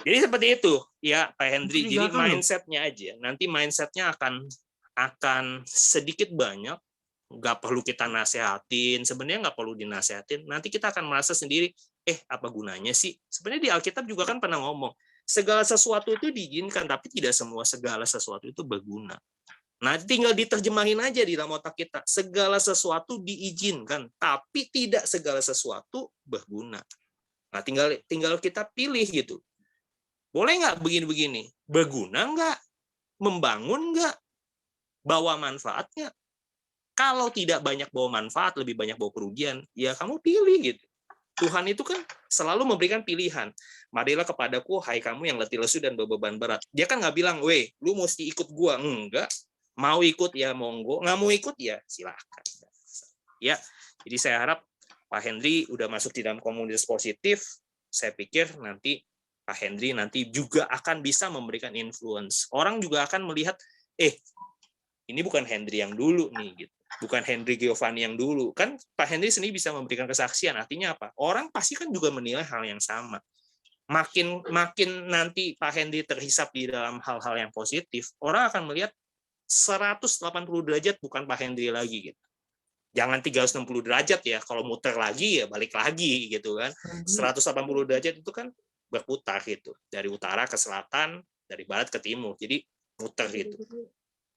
Jadi seperti itu ya Pak Hendri. Jadi mindsetnya aja. Nanti mindsetnya akan sedikit banyak. Nggak perlu kita nasehatin. Sebenarnya nggak perlu dinasehatin. Nanti kita akan merasa sendiri. Apa gunanya sih? Sebenarnya di Alkitab juga kan pernah ngomong. Segala sesuatu itu diizinkan, tapi tidak semua segala sesuatu itu berguna. Nah, tinggal diterjemahin aja di dalam otak kita. Segala sesuatu diizinkan, tapi tidak segala sesuatu berguna. Nah, tinggal kita pilih gitu. Boleh nggak begini-begini? Berguna nggak? Membangun nggak? Bawa manfaat nggak? Kalau tidak banyak bawa manfaat, lebih banyak bawa kerugian, ya kamu pilih gitu. Tuhan itu kan selalu memberikan pilihan. Marilah kepadaku, hai kamu yang letih lesu dan beban berat. Dia kan nggak bilang, weh, lu mesti ikut gua. Enggak. Mau ikut ya monggo, nggak mau ikut ya silahkan. Ya, jadi saya harap Pak Hendri udah masuk di dalam komunitas positif, saya pikir nanti Pak Hendri nanti juga akan bisa memberikan influence. Orang juga akan melihat, ini bukan Hendri yang dulu nih, gitu. Bukan Hendri Giovanni yang dulu. Kan Pak Hendri sendiri bisa memberikan kesaksian. Artinya apa? Orang pasti kan juga menilai hal yang sama. Makin nanti Pak Hendri terhisap di dalam hal-hal yang positif, orang akan melihat 180 derajat bukan Pak Hendri lagi, gitu. Jangan 360 derajat ya, kalau muter lagi ya balik lagi gitu kan. 180 derajat itu kan berputar gitu, dari utara ke selatan, dari barat ke timur. Jadi muter gitu.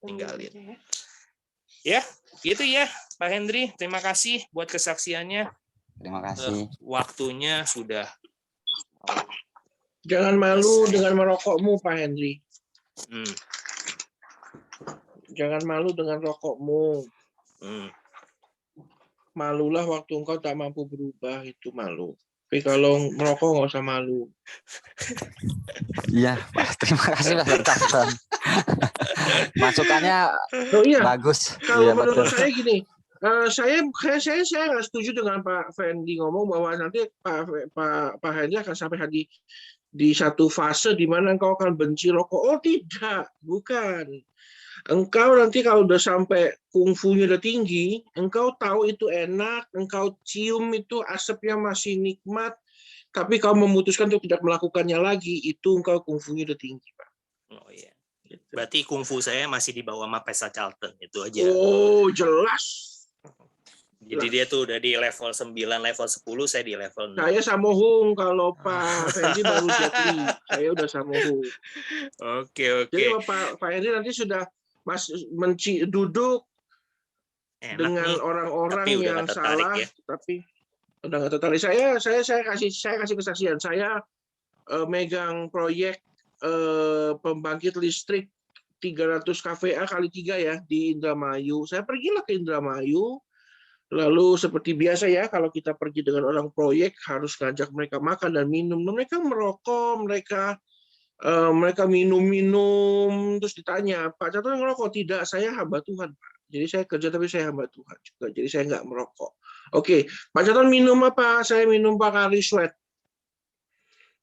Tinggalin. Ya, gitu ya Pak Hendri, terima kasih buat kesaksiannya. Terima kasih. Waktunya sudah. Jangan malu dengan merokokmu, Pak Hendri. Jangan malu dengan rokokmu. Malulah waktu engkau tak mampu berubah, itu malu. Tapi kalau merokok nggak usah malu. Iya, Pak. Terima kasih Pak Charlton. Masukannya bagus. Kalau menurut saya gini, saya nggak setuju dengan Pak Fendi ngomong bahwa nanti Pak Fendi akan sampai di satu fase di mana engkau akan benci rokok. Oh tidak, bukan. Engkau nanti kalau udah sampai kungfunya udah tinggi, engkau tahu itu enak, engkau cium itu asapnya masih nikmat, tapi kau memutuskan untuk tidak melakukannya lagi, itu engkau kungfunya udah tinggi, Pak. Oh iya. Berarti kungfu saya masih di bawah Pastor Charlton, itu aja. Oh, jelas. Jadi dia tuh udah di level 9, level 10, saya di level 6. Saya Samohung, kalau Pak Fendi baru Jetli. Saya udah Samohung. Oke. Jadi Pak Fendi nanti sudah duduk enak dengan orang-orang yang salah, ya. Tapi udah nggak tertarik. Saya kasih kesaksian. Saya megang proyek pembangkit listrik 300 kVA kali 3 ya di Indramayu. Saya pergilah ke Indramayu. Lalu seperti biasa ya, kalau kita pergi dengan orang proyek harus ngajak mereka makan dan minum. Mereka merokok, mereka minum-minum, terus ditanya, Pak Charlton ngerokok? Tidak, saya hamba Tuhan, Pak. Jadi saya kerja tapi saya hamba Tuhan juga. Jadi saya nggak merokok. Oke, Pak Charlton minum apa? Saya minum Pocari Sweat.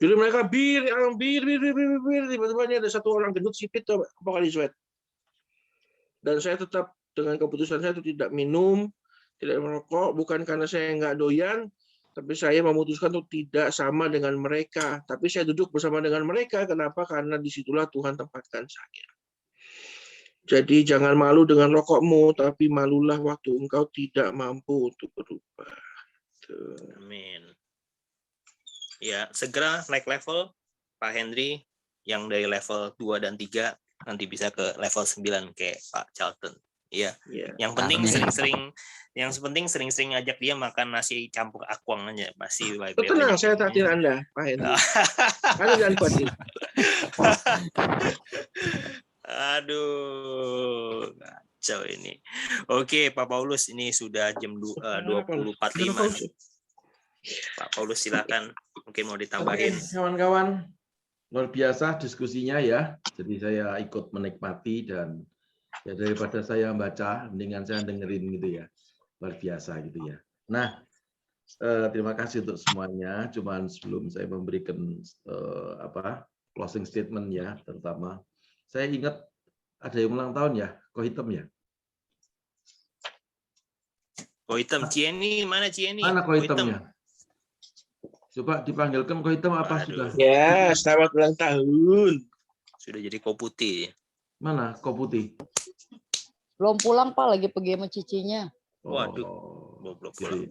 Jadi mereka bir. Tiba-tiba ada satu orang gendut sipit Pocari Sweat. Dan saya tetap dengan keputusan saya itu tidak minum, tidak merokok, bukan karena saya nggak doyan, tapi saya memutuskan untuk tidak sama dengan mereka. Tapi saya duduk bersama dengan mereka. Kenapa? Karena disitulah Tuhan tempatkan saya. Jadi jangan malu dengan rokokmu, tapi malulah waktu engkau tidak mampu untuk berubah. Amin. Ya, segera naik level, Pak Henry yang dari level 2 dan 3 nanti bisa ke level 9 kayak Pak Charlton. Iya. Yang penting sering-sering ajak dia makan nasi campur akwang aja, pasti baik. Tenang, saya takdir Anda, Pak Henry. Anda jangan khawatir. Aduh, kacau ini. Oke, Pak Paulus, ini sudah jam 20.45. Pak Paulus, silakan. Mungkin mau ditambahin. Oke, kawan-kawan, luar biasa diskusinya ya. Jadi saya ikut menikmati dan ya daripada saya baca, mendingan saya dengerin gitu ya. Luar biasa gitu ya. Nah, terima kasih untuk semuanya. Cuman sebelum saya memberikan closing statement ya, terutama saya ingat ada yang ulang tahun ya, Kohitem ya. Kohitem, Cieni, mana Cieni? Mana Kohitemnya? Coba dipanggilkan Kohitem apa sudah? Ya, selamat ulang tahun. Sudah jadi kau putih. Mana kau putih? Belum pulang Pak, lagi pergi sama cicinya. Waduh, belum pulang.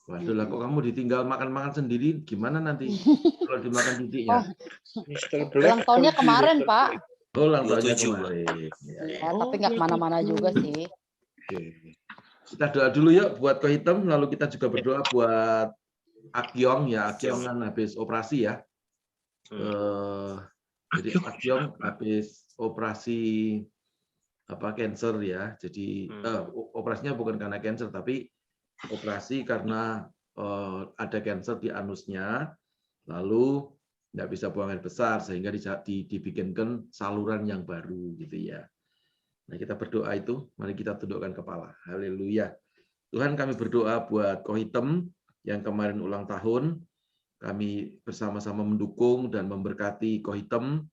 Waduh lah, kok kamu ditinggal makan-makan sendiri, gimana nanti kalau dimakan cicinya? Ulang tahunnya kemarin Pak. Oh, ulang tahunnya kemarin. Ya, tapi nggak kemana-mana juga sih. Oke. Kita doa dulu yuk buat Kohitem, lalu kita juga berdoa buat Akyong ya. Akyong kan habis operasi ya. Jadi Akyong habis operasi cancer ya. Jadi operasinya bukan karena cancer, tapi operasi karena ada cancer di anusnya, lalu nggak bisa buang air besar sehingga dibikinkan saluran yang baru gitu ya. Nah, kita berdoa itu, mari kita tundukkan kepala. Haleluya. Tuhan, kami berdoa buat Kohitem yang kemarin ulang tahun. Kami bersama-sama mendukung dan memberkati Kohitem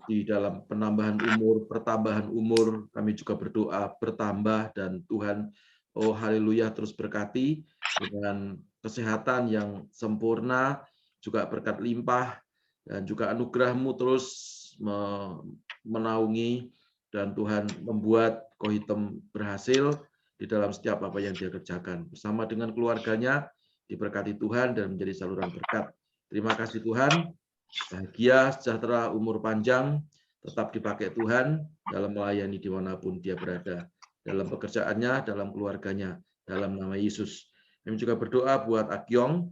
di dalam penambahan umur, pertambahan umur. Kami juga berdoa bertambah dan Tuhan, oh haleluya, terus berkati dengan kesehatan yang sempurna, juga berkat limpah, dan juga anugerah-Mu terus menaungi, dan Tuhan membuat Kohitem berhasil di dalam setiap apa yang dia kerjakan. Bersama dengan keluarganya, diberkati Tuhan dan menjadi saluran berkat. Terima kasih Tuhan, bahagia, sejahtera, umur panjang, tetap dipakai Tuhan dalam melayani dimanapun dia berada, dalam pekerjaannya, dalam keluarganya, dalam nama Yesus. Kami juga berdoa buat Akyong,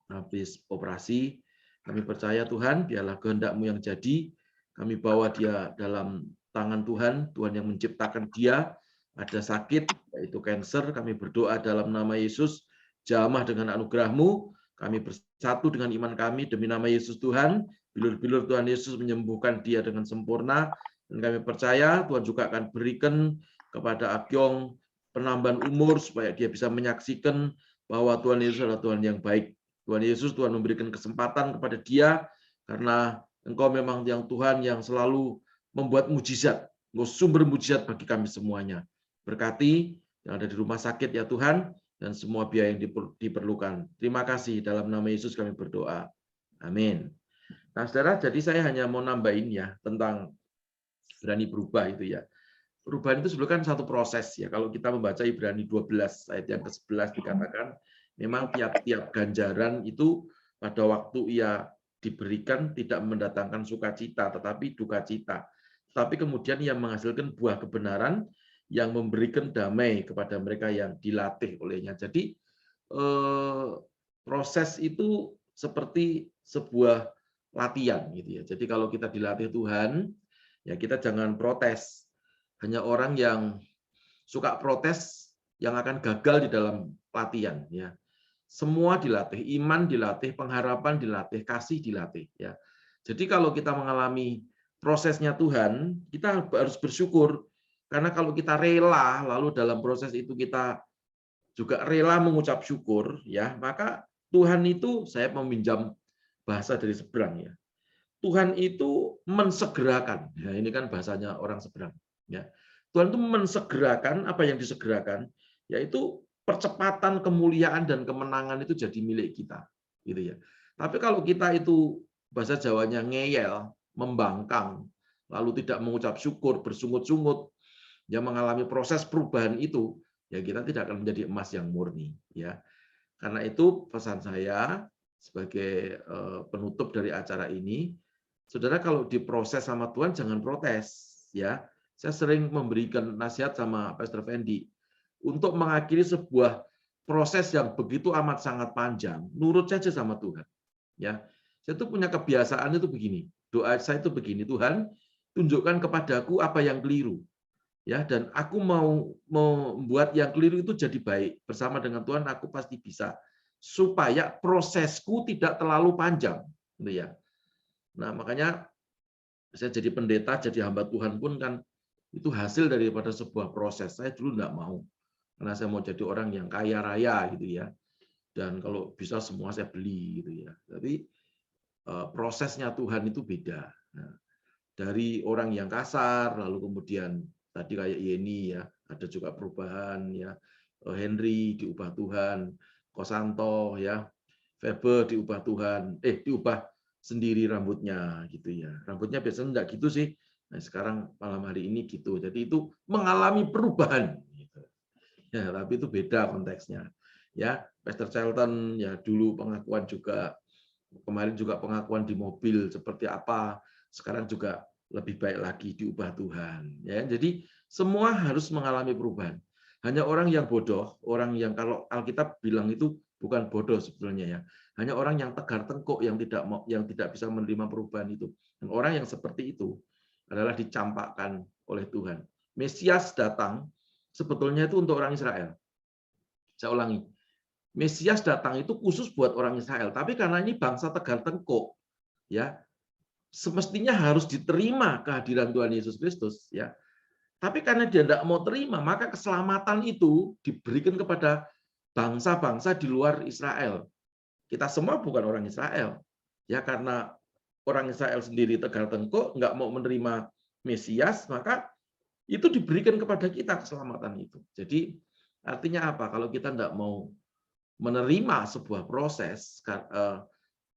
habis operasi. Kami percaya Tuhan, biarlah kehendak-Mu yang jadi. Kami bawa dia dalam tangan Tuhan, Tuhan yang menciptakan dia. Ada sakit, yaitu kanker. Kami berdoa dalam nama Yesus, jamah dengan anugerah-Mu. Kami bersatu dengan iman kami demi nama Yesus Tuhan. Bilur-bilur Tuhan Yesus menyembuhkan dia dengan sempurna. Dan kami percaya Tuhan juga akan berikan kepada Akyong penambahan umur supaya dia bisa menyaksikan bahwa Tuhan Yesus adalah Tuhan yang baik. Tuhan Yesus, Tuhan memberikan kesempatan kepada dia karena Engkau memang yang Tuhan yang selalu membuat mujizat. Engkau sumber mujizat bagi kami semuanya. Berkati yang ada di rumah sakit ya Tuhan, dan semua biaya yang diperlukan. Terima kasih, dalam nama Yesus kami berdoa. Amin. Nah, saudara, jadi saya hanya mau nambahin ya tentang berani berubah itu ya. Perubahan itu sebenarnya kan satu proses ya. Kalau kita membaca Ibrani 12 ayat yang ke-11 dikatakan, memang tiap-tiap ganjaran itu pada waktu ia diberikan tidak mendatangkan sukacita, tetapi duka cita. Tapi kemudian ia menghasilkan buah kebenaran yang memberikan damai kepada mereka yang dilatih olehnya. Jadi proses itu seperti sebuah latihan gitu ya. Jadi kalau kita dilatih Tuhan, ya kita jangan protes. Hanya orang yang suka protes yang akan gagal di dalam latihan ya. Semua dilatih, iman dilatih, pengharapan dilatih, kasih dilatih ya. Jadi kalau kita mengalami prosesnya Tuhan, kita harus bersyukur karena kalau kita rela lalu dalam proses itu kita juga rela mengucap syukur ya, maka Tuhan itu, saya meminjam bahasa dari seberang ya. Tuhan itu mensegerakan. Ya, ini kan bahasanya orang seberang ya. Tuhan itu mensegerakan, apa yang disegerakan yaitu percepatan kemuliaan dan kemenangan itu jadi milik kita gitu ya. Tapi kalau kita itu bahasa Jawanya ngeyel, membangkang, lalu tidak mengucap syukur, bersungut-sungut, yang mengalami proses perubahan itu, ya kita tidak akan menjadi emas yang murni ya. Karena itu pesan saya sebagai penutup dari acara ini, saudara kalau diproses sama Tuhan jangan protes, ya. Saya sering memberikan nasihat sama Pastor Fendi untuk mengakhiri sebuah proses yang begitu amat sangat panjang, nurut saja sama Tuhan. Ya, saya tuh punya kebiasaan itu begini, doa saya itu begini, Tuhan tunjukkan kepadaku apa yang keliru, ya, dan aku mau membuat yang keliru itu jadi baik. Bersama dengan Tuhan aku pasti bisa, supaya prosesku tidak terlalu panjang, gitu ya. Nah, makanya saya jadi pendeta, jadi hamba Tuhan pun kan itu hasil daripada sebuah proses. Saya dulu enggak mau, karena saya mau jadi orang yang kaya raya gitu ya. Dan kalau bisa semua saya beli gitu ya. Tapi prosesnya Tuhan itu beda. Nah, dari orang yang kasar, lalu kemudian tadi kayak Yeni ya, ada juga perubahan ya. Henry diubah Tuhan, Kosanto ya, Febe diubah Tuhan, diubah sendiri rambutnya gitu ya. Rambutnya biasanya enggak gitu sih. Nah, sekarang malam hari ini gitu. Jadi itu mengalami perubahan gitu. Ya, tapi itu beda konteksnya. Ya, Pastor Charlton ya dulu pengakuan juga, kemarin juga pengakuan di mobil seperti apa, sekarang juga lebih baik lagi, diubah Tuhan. Ya, jadi semua harus mengalami perubahan. Hanya orang yang bodoh, orang yang kalau Alkitab bilang itu bukan bodoh sebetulnya ya, hanya orang yang tegar tengkuk yang tidak bisa menerima perubahan itu. Dan orang yang seperti itu adalah dicampakkan oleh Tuhan. Mesias datang sebetulnya itu untuk orang Israel. Saya ulangi, Mesias datang itu khusus buat orang Israel, tapi karena ini bangsa tegar tengkuk, ya semestinya harus diterima kehadiran Tuhan Yesus Kristus, ya. Tapi karena dia tidak mau terima, maka keselamatan itu diberikan kepada bangsa-bangsa di luar Israel. Kita semua bukan orang Israel, ya, karena orang Israel sendiri tegar tengkuk, nggak mau menerima Mesias, maka itu diberikan kepada kita keselamatan itu. Jadi artinya apa? Kalau kita nggak mau menerima sebuah proses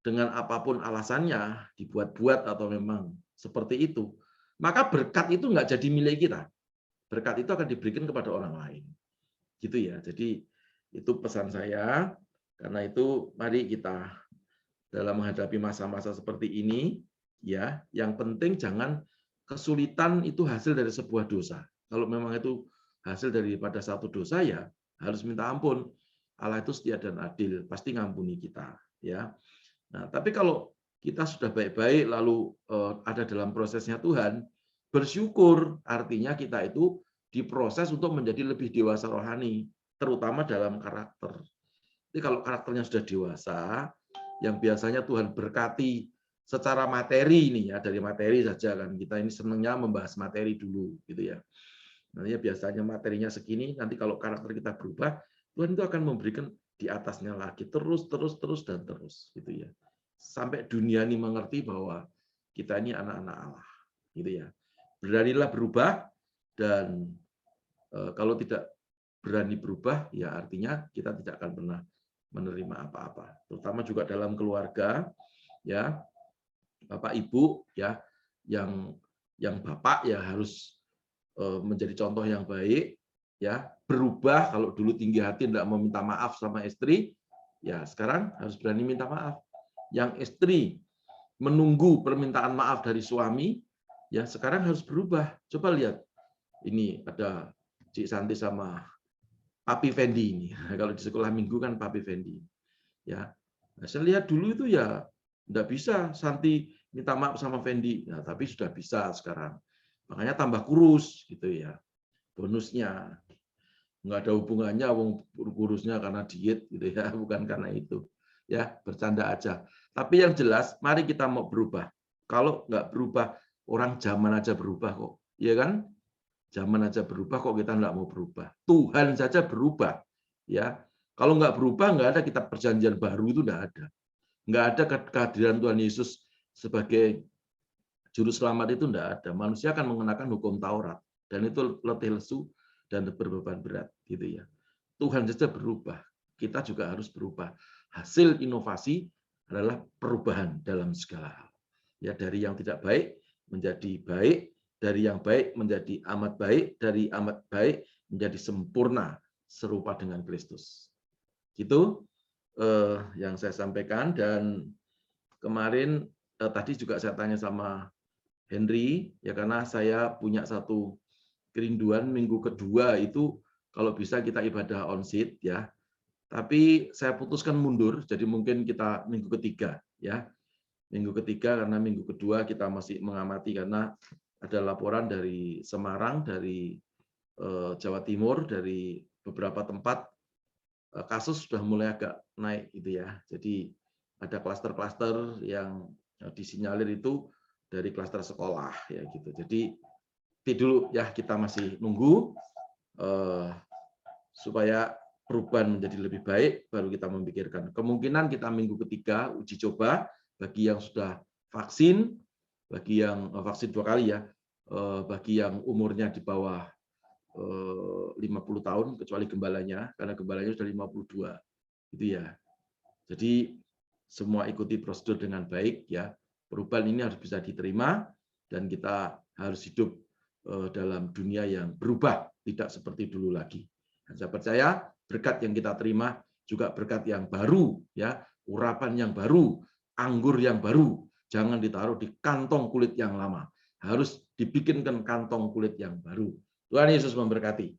dengan apapun alasannya, dibuat-buat atau memang seperti itu, maka berkat itu nggak jadi milik kita. Berkat itu akan diberikan kepada orang lain. Gitu ya. Jadi itu pesan saya. Karena itu mari kita dalam menghadapi masa-masa seperti ini, ya, yang penting jangan kesulitan itu hasil dari sebuah dosa. Kalau memang itu hasil daripada satu dosa, ya harus minta ampun. Allah itu setia dan adil, pasti ngampuni kita, ya. Nah, tapi kalau kita sudah baik-baik lalu ada dalam prosesnya Tuhan, bersyukur artinya kita itu diproses untuk menjadi lebih dewasa rohani, terutama dalam karakter. Jadi kalau karakternya sudah dewasa, yang biasanya Tuhan berkati secara materi ini ya, dari materi saja kan, kita ini senangnya membahas materi dulu gitu ya. Nanti biasanya materinya segini, nanti kalau karakter kita berubah, Tuhan itu akan memberikan di atasnya lagi terus dan terus gitu ya. Sampai dunia ini mengerti bahwa kita ini anak-anak Allah gitu ya. Beranilah berubah, dan kalau tidak berani berubah ya artinya kita tidak akan pernah menerima apa-apa, terutama juga dalam keluarga ya. Bapak Ibu ya, yang bapak ya harus menjadi contoh yang baik ya, berubah. Kalau dulu tinggi hati tidak mau minta maaf sama istri, ya sekarang harus berani minta maaf. Yang istri menunggu permintaan maaf dari suami, ya sekarang harus berubah. Coba lihat, ini ada Cik Santi sama Papi Fendi ini. Kalau di sekolah minggu kan Papi Fendi. Ya, nah, saya lihat dulu itu ya enggak bisa Santi minta maaf sama Fendi. Nah, tapi sudah bisa sekarang. Makanya tambah kurus gitu ya. Bonusnya. Enggak ada hubungannya wong kurusnya karena diet gitu ya, bukan karena itu. Ya, bercanda aja. Tapi yang jelas mari kita mau berubah. Kalau enggak berubah, orang zaman aja berubah kok. Iya kan? Zaman aja berubah kok kita enggak mau berubah. Tuhan saja berubah. Ya, kalau enggak berubah, enggak ada kitab perjanjian baru itu enggak ada. Enggak ada kehadiran Tuhan Yesus sebagai juru selamat itu enggak ada. Manusia akan mengenakan hukum Taurat dan itu letih lesu dan berbeban berat gitu ya. Tuhan saja berubah. Kita juga harus berubah. Hasil inovasi adalah perubahan dalam segala hal. Ya, dari yang tidak baik menjadi baik, dari yang baik menjadi amat baik, dari amat baik menjadi sempurna serupa dengan Kristus. Gitu. yang saya sampaikan. Dan kemarin tadi juga saya tanya sama Henry, ya karena saya punya satu kerinduan minggu kedua itu kalau bisa kita ibadah on-site ya. Tapi saya putuskan mundur, jadi mungkin kita minggu ketiga ya. Minggu ketiga karena minggu kedua kita masih mengamati karena ada laporan dari Semarang, dari Jawa Timur, dari beberapa tempat kasus sudah mulai agak naik gitu ya. Jadi ada klaster-klaster yang disinyalir itu dari klaster sekolah ya gitu. Jadi dulu ya kita masih nunggu supaya perubahan menjadi lebih baik, baru kita memikirkan. Kemungkinan kita minggu ketiga uji coba bagi yang sudah vaksin, bagi yang vaksin 2 kali ya, bagi yang umurnya di bawah 50 tahun, kecuali gembalanya, karena gembalanya sudah 52. Gitu ya. Jadi semua ikuti prosedur dengan baik ya. Perubahan ini harus bisa diterima dan kita harus hidup dalam dunia yang berubah, tidak seperti dulu lagi. Dan saya percaya berkat yang kita terima juga berkat yang baru, ya, urapan yang baru, anggur yang baru. Jangan ditaruh di kantong kulit yang lama, harus dibikinkan kantong kulit yang baru. Tuhan Yesus memberkati.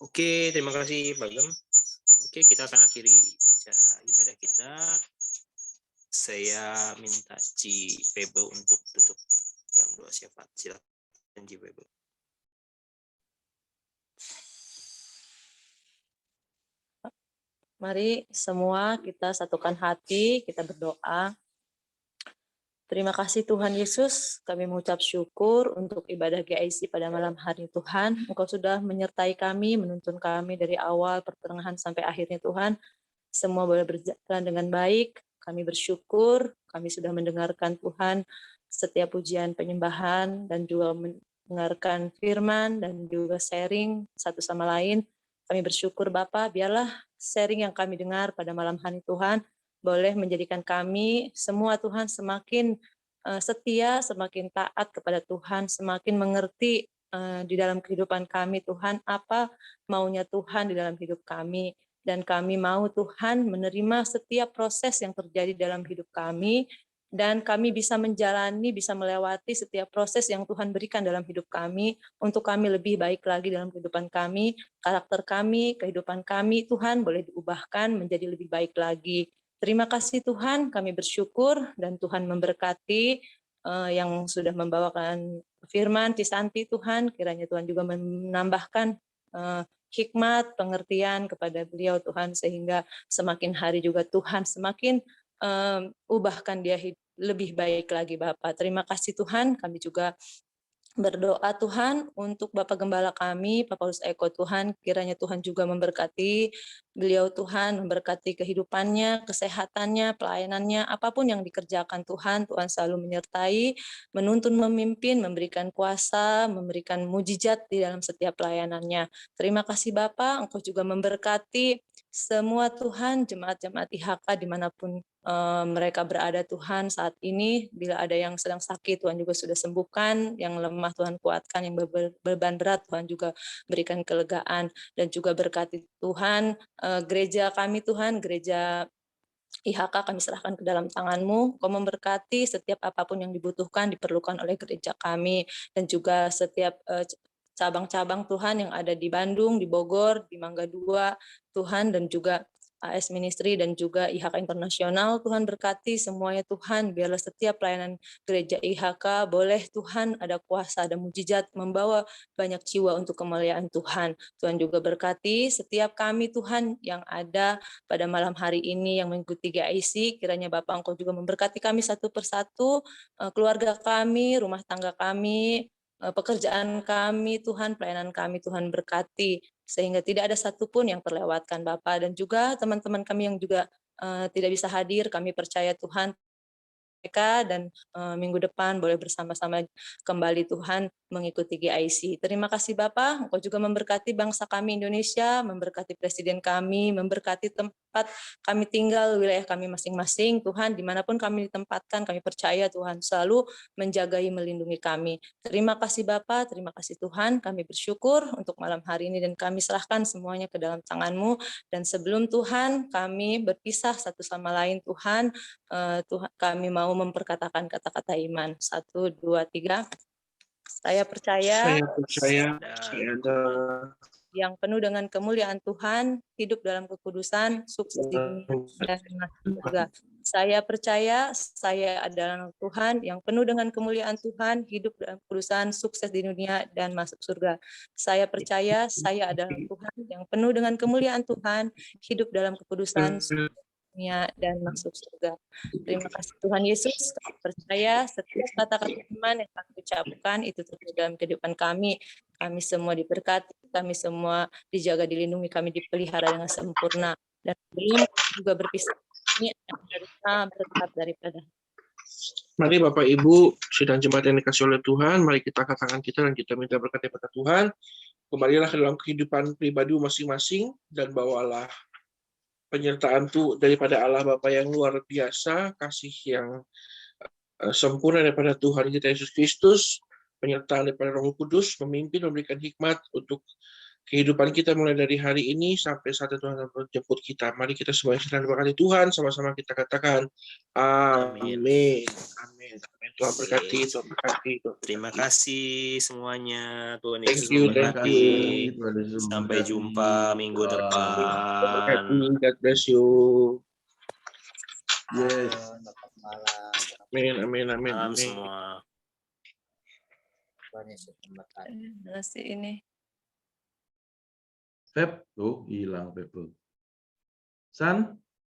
Oke, terima kasih Pak Gem. Oke, kita akan akhiri acara ibadah kita. Saya minta Ci Pebe untuk tutup dalam doa syafaat. Silakan Ci Pebe. Mari semua kita satukan hati, kita berdoa. Terima kasih Tuhan Yesus, kami mengucap syukur untuk ibadah GIC pada malam hari Tuhan. Engkau sudah menyertai kami, menuntun kami dari awal, pertengahan, sampai akhirnya Tuhan. Semua boleh berjalan dengan baik. Kami bersyukur, kami sudah mendengarkan Tuhan setiap pujian penyembahan dan juga mendengarkan firman dan juga sharing satu sama lain. Kami bersyukur Bapa, biarlah sharing yang kami dengar pada malam hari Tuhan boleh menjadikan kami semua Tuhan semakin setia, semakin taat kepada Tuhan, semakin mengerti di dalam kehidupan kami Tuhan apa maunya Tuhan di dalam hidup kami. Dan kami mau Tuhan menerima setiap proses yang terjadi dalam hidup kami, dan kami bisa menjalani, bisa melewati setiap proses yang Tuhan berikan dalam hidup kami, untuk kami lebih baik lagi dalam kehidupan kami, karakter kami, kehidupan kami, Tuhan boleh diubahkan menjadi lebih baik lagi. Terima kasih Tuhan, kami bersyukur, dan Tuhan memberkati yang sudah membawakan firman, Cisanti Tuhan, kiranya Tuhan juga menambahkan hikmat, pengertian kepada beliau Tuhan, sehingga semakin hari juga Tuhan semakin ubahkan dia lebih baik lagi Bapak. Terima kasih Tuhan, kami juga berdoa Tuhan untuk Bapak Gembala kami, Pak Paulus Eko Tuhan, kiranya Tuhan juga memberkati beliau Tuhan, memberkati kehidupannya, kesehatannya, pelayanannya, apapun yang dikerjakan Tuhan, Tuhan selalu menyertai, menuntun, memimpin, memberikan kuasa, memberikan mujizat di dalam setiap pelayanannya. Terima kasih Bapak, Engkau juga memberkati semua Tuhan, jemaat-jemaat IHK dimanapun mereka berada Tuhan saat ini. Bila ada yang sedang sakit, Tuhan juga sudah sembuhkan, yang lemah Tuhan kuatkan, yang beban berat Tuhan juga berikan kelegaan, dan juga berkati Tuhan gereja kami Tuhan, gereja IHK kami serahkan ke dalam tangan-Mu. Kau memberkati setiap apapun yang dibutuhkan, diperlukan oleh gereja kami, dan juga setiap cabang-cabang Tuhan yang ada di Bandung, di Bogor, di Mangga 2, Tuhan, dan juga AS Ministry dan juga IHK Internasional. Tuhan berkati semuanya Tuhan, biarlah setiap pelayanan gereja IHK boleh Tuhan ada kuasa, ada mujizat, membawa banyak jiwa untuk kemuliaan Tuhan. Tuhan juga berkati setiap kami Tuhan yang ada pada malam hari ini yang mengikuti GIC, kiranya Bapak Engkau juga memberkati kami satu persatu, keluarga kami, rumah tangga kami, pekerjaan kami Tuhan, pelayanan kami Tuhan berkati, sehingga tidak ada satupun yang terlewatkan Bapak, dan juga teman-teman kami yang juga tidak bisa hadir, kami percaya Tuhan mereka dan minggu depan boleh bersama-sama kembali Tuhan mengikuti GIC. Terima kasih Bapak, Engkau juga memberkati bangsa kami Indonesia, memberkati Presiden kami, memberkati tempat kami tinggal, wilayah kami masing-masing. Tuhan, dimanapun kami ditempatkan, kami percaya Tuhan selalu menjagai, melindungi kami. Terima kasih Bapak, terima kasih Tuhan, kami bersyukur untuk malam hari ini dan kami serahkan semuanya ke dalam tangan-Mu. Dan sebelum Tuhan kami berpisah satu sama lain Tuhan, Tuhan kami mau memperkatakan kata-kata iman. 1, 2, 3. Saya percaya saya yang penuh dengan kemuliaan Tuhan, hidup dalam kekudusan, sukses di dunia dan masuk surga. Saya percaya saya adalah anak Tuhan yang penuh dengan kemuliaan Tuhan, hidup dalam kekudusan, sukses di dunia dan masuk surga. Saya percaya saya adalah Tuhan yang penuh dengan kemuliaan Tuhan, hidup dalam kekudusan, sukses di dunia dan masuk surga. Terima kasih Tuhan Yesus, kami percaya setiap kata-kata iman yang kami ucapkan itu terjadi dalam kehidupan kami. Kami semua diberkati, kami semua dijaga, dilindungi, kami dipelihara dengan sempurna. Dan sebelum juga berpisah, ini akan berkat daripada. Mari Bapak Ibu, sidang jemaat yang dikasih oleh Tuhan, mari kita angkat tangan kita dan kita minta berkat daripada Tuhan. Kembalilah ke dalam kehidupan pribadi masing-masing dan bawalah penyertaan daripada Allah Bapa yang luar biasa, kasih yang sempurna daripada Tuhan kita Yesus Kristus, penyertaan daripada Roh Kudus, memimpin, memberikan hikmat untuk kehidupan kita mulai dari hari ini sampai saat Tuhan menjemput kita. Mari kita semua sedang berkati Tuhan, sama-sama kita katakan amin. Amin. Tuhan berkati, Tuhan berkati. Terima kasih semuanya. Tuhan Yesus Thank memberkati. you. Sampai jumpa minggu depan. God bless you. Yes. Amin, amin, amin. Salam semua. Terima kasih ini. Feb, tuh hilang Feb. San,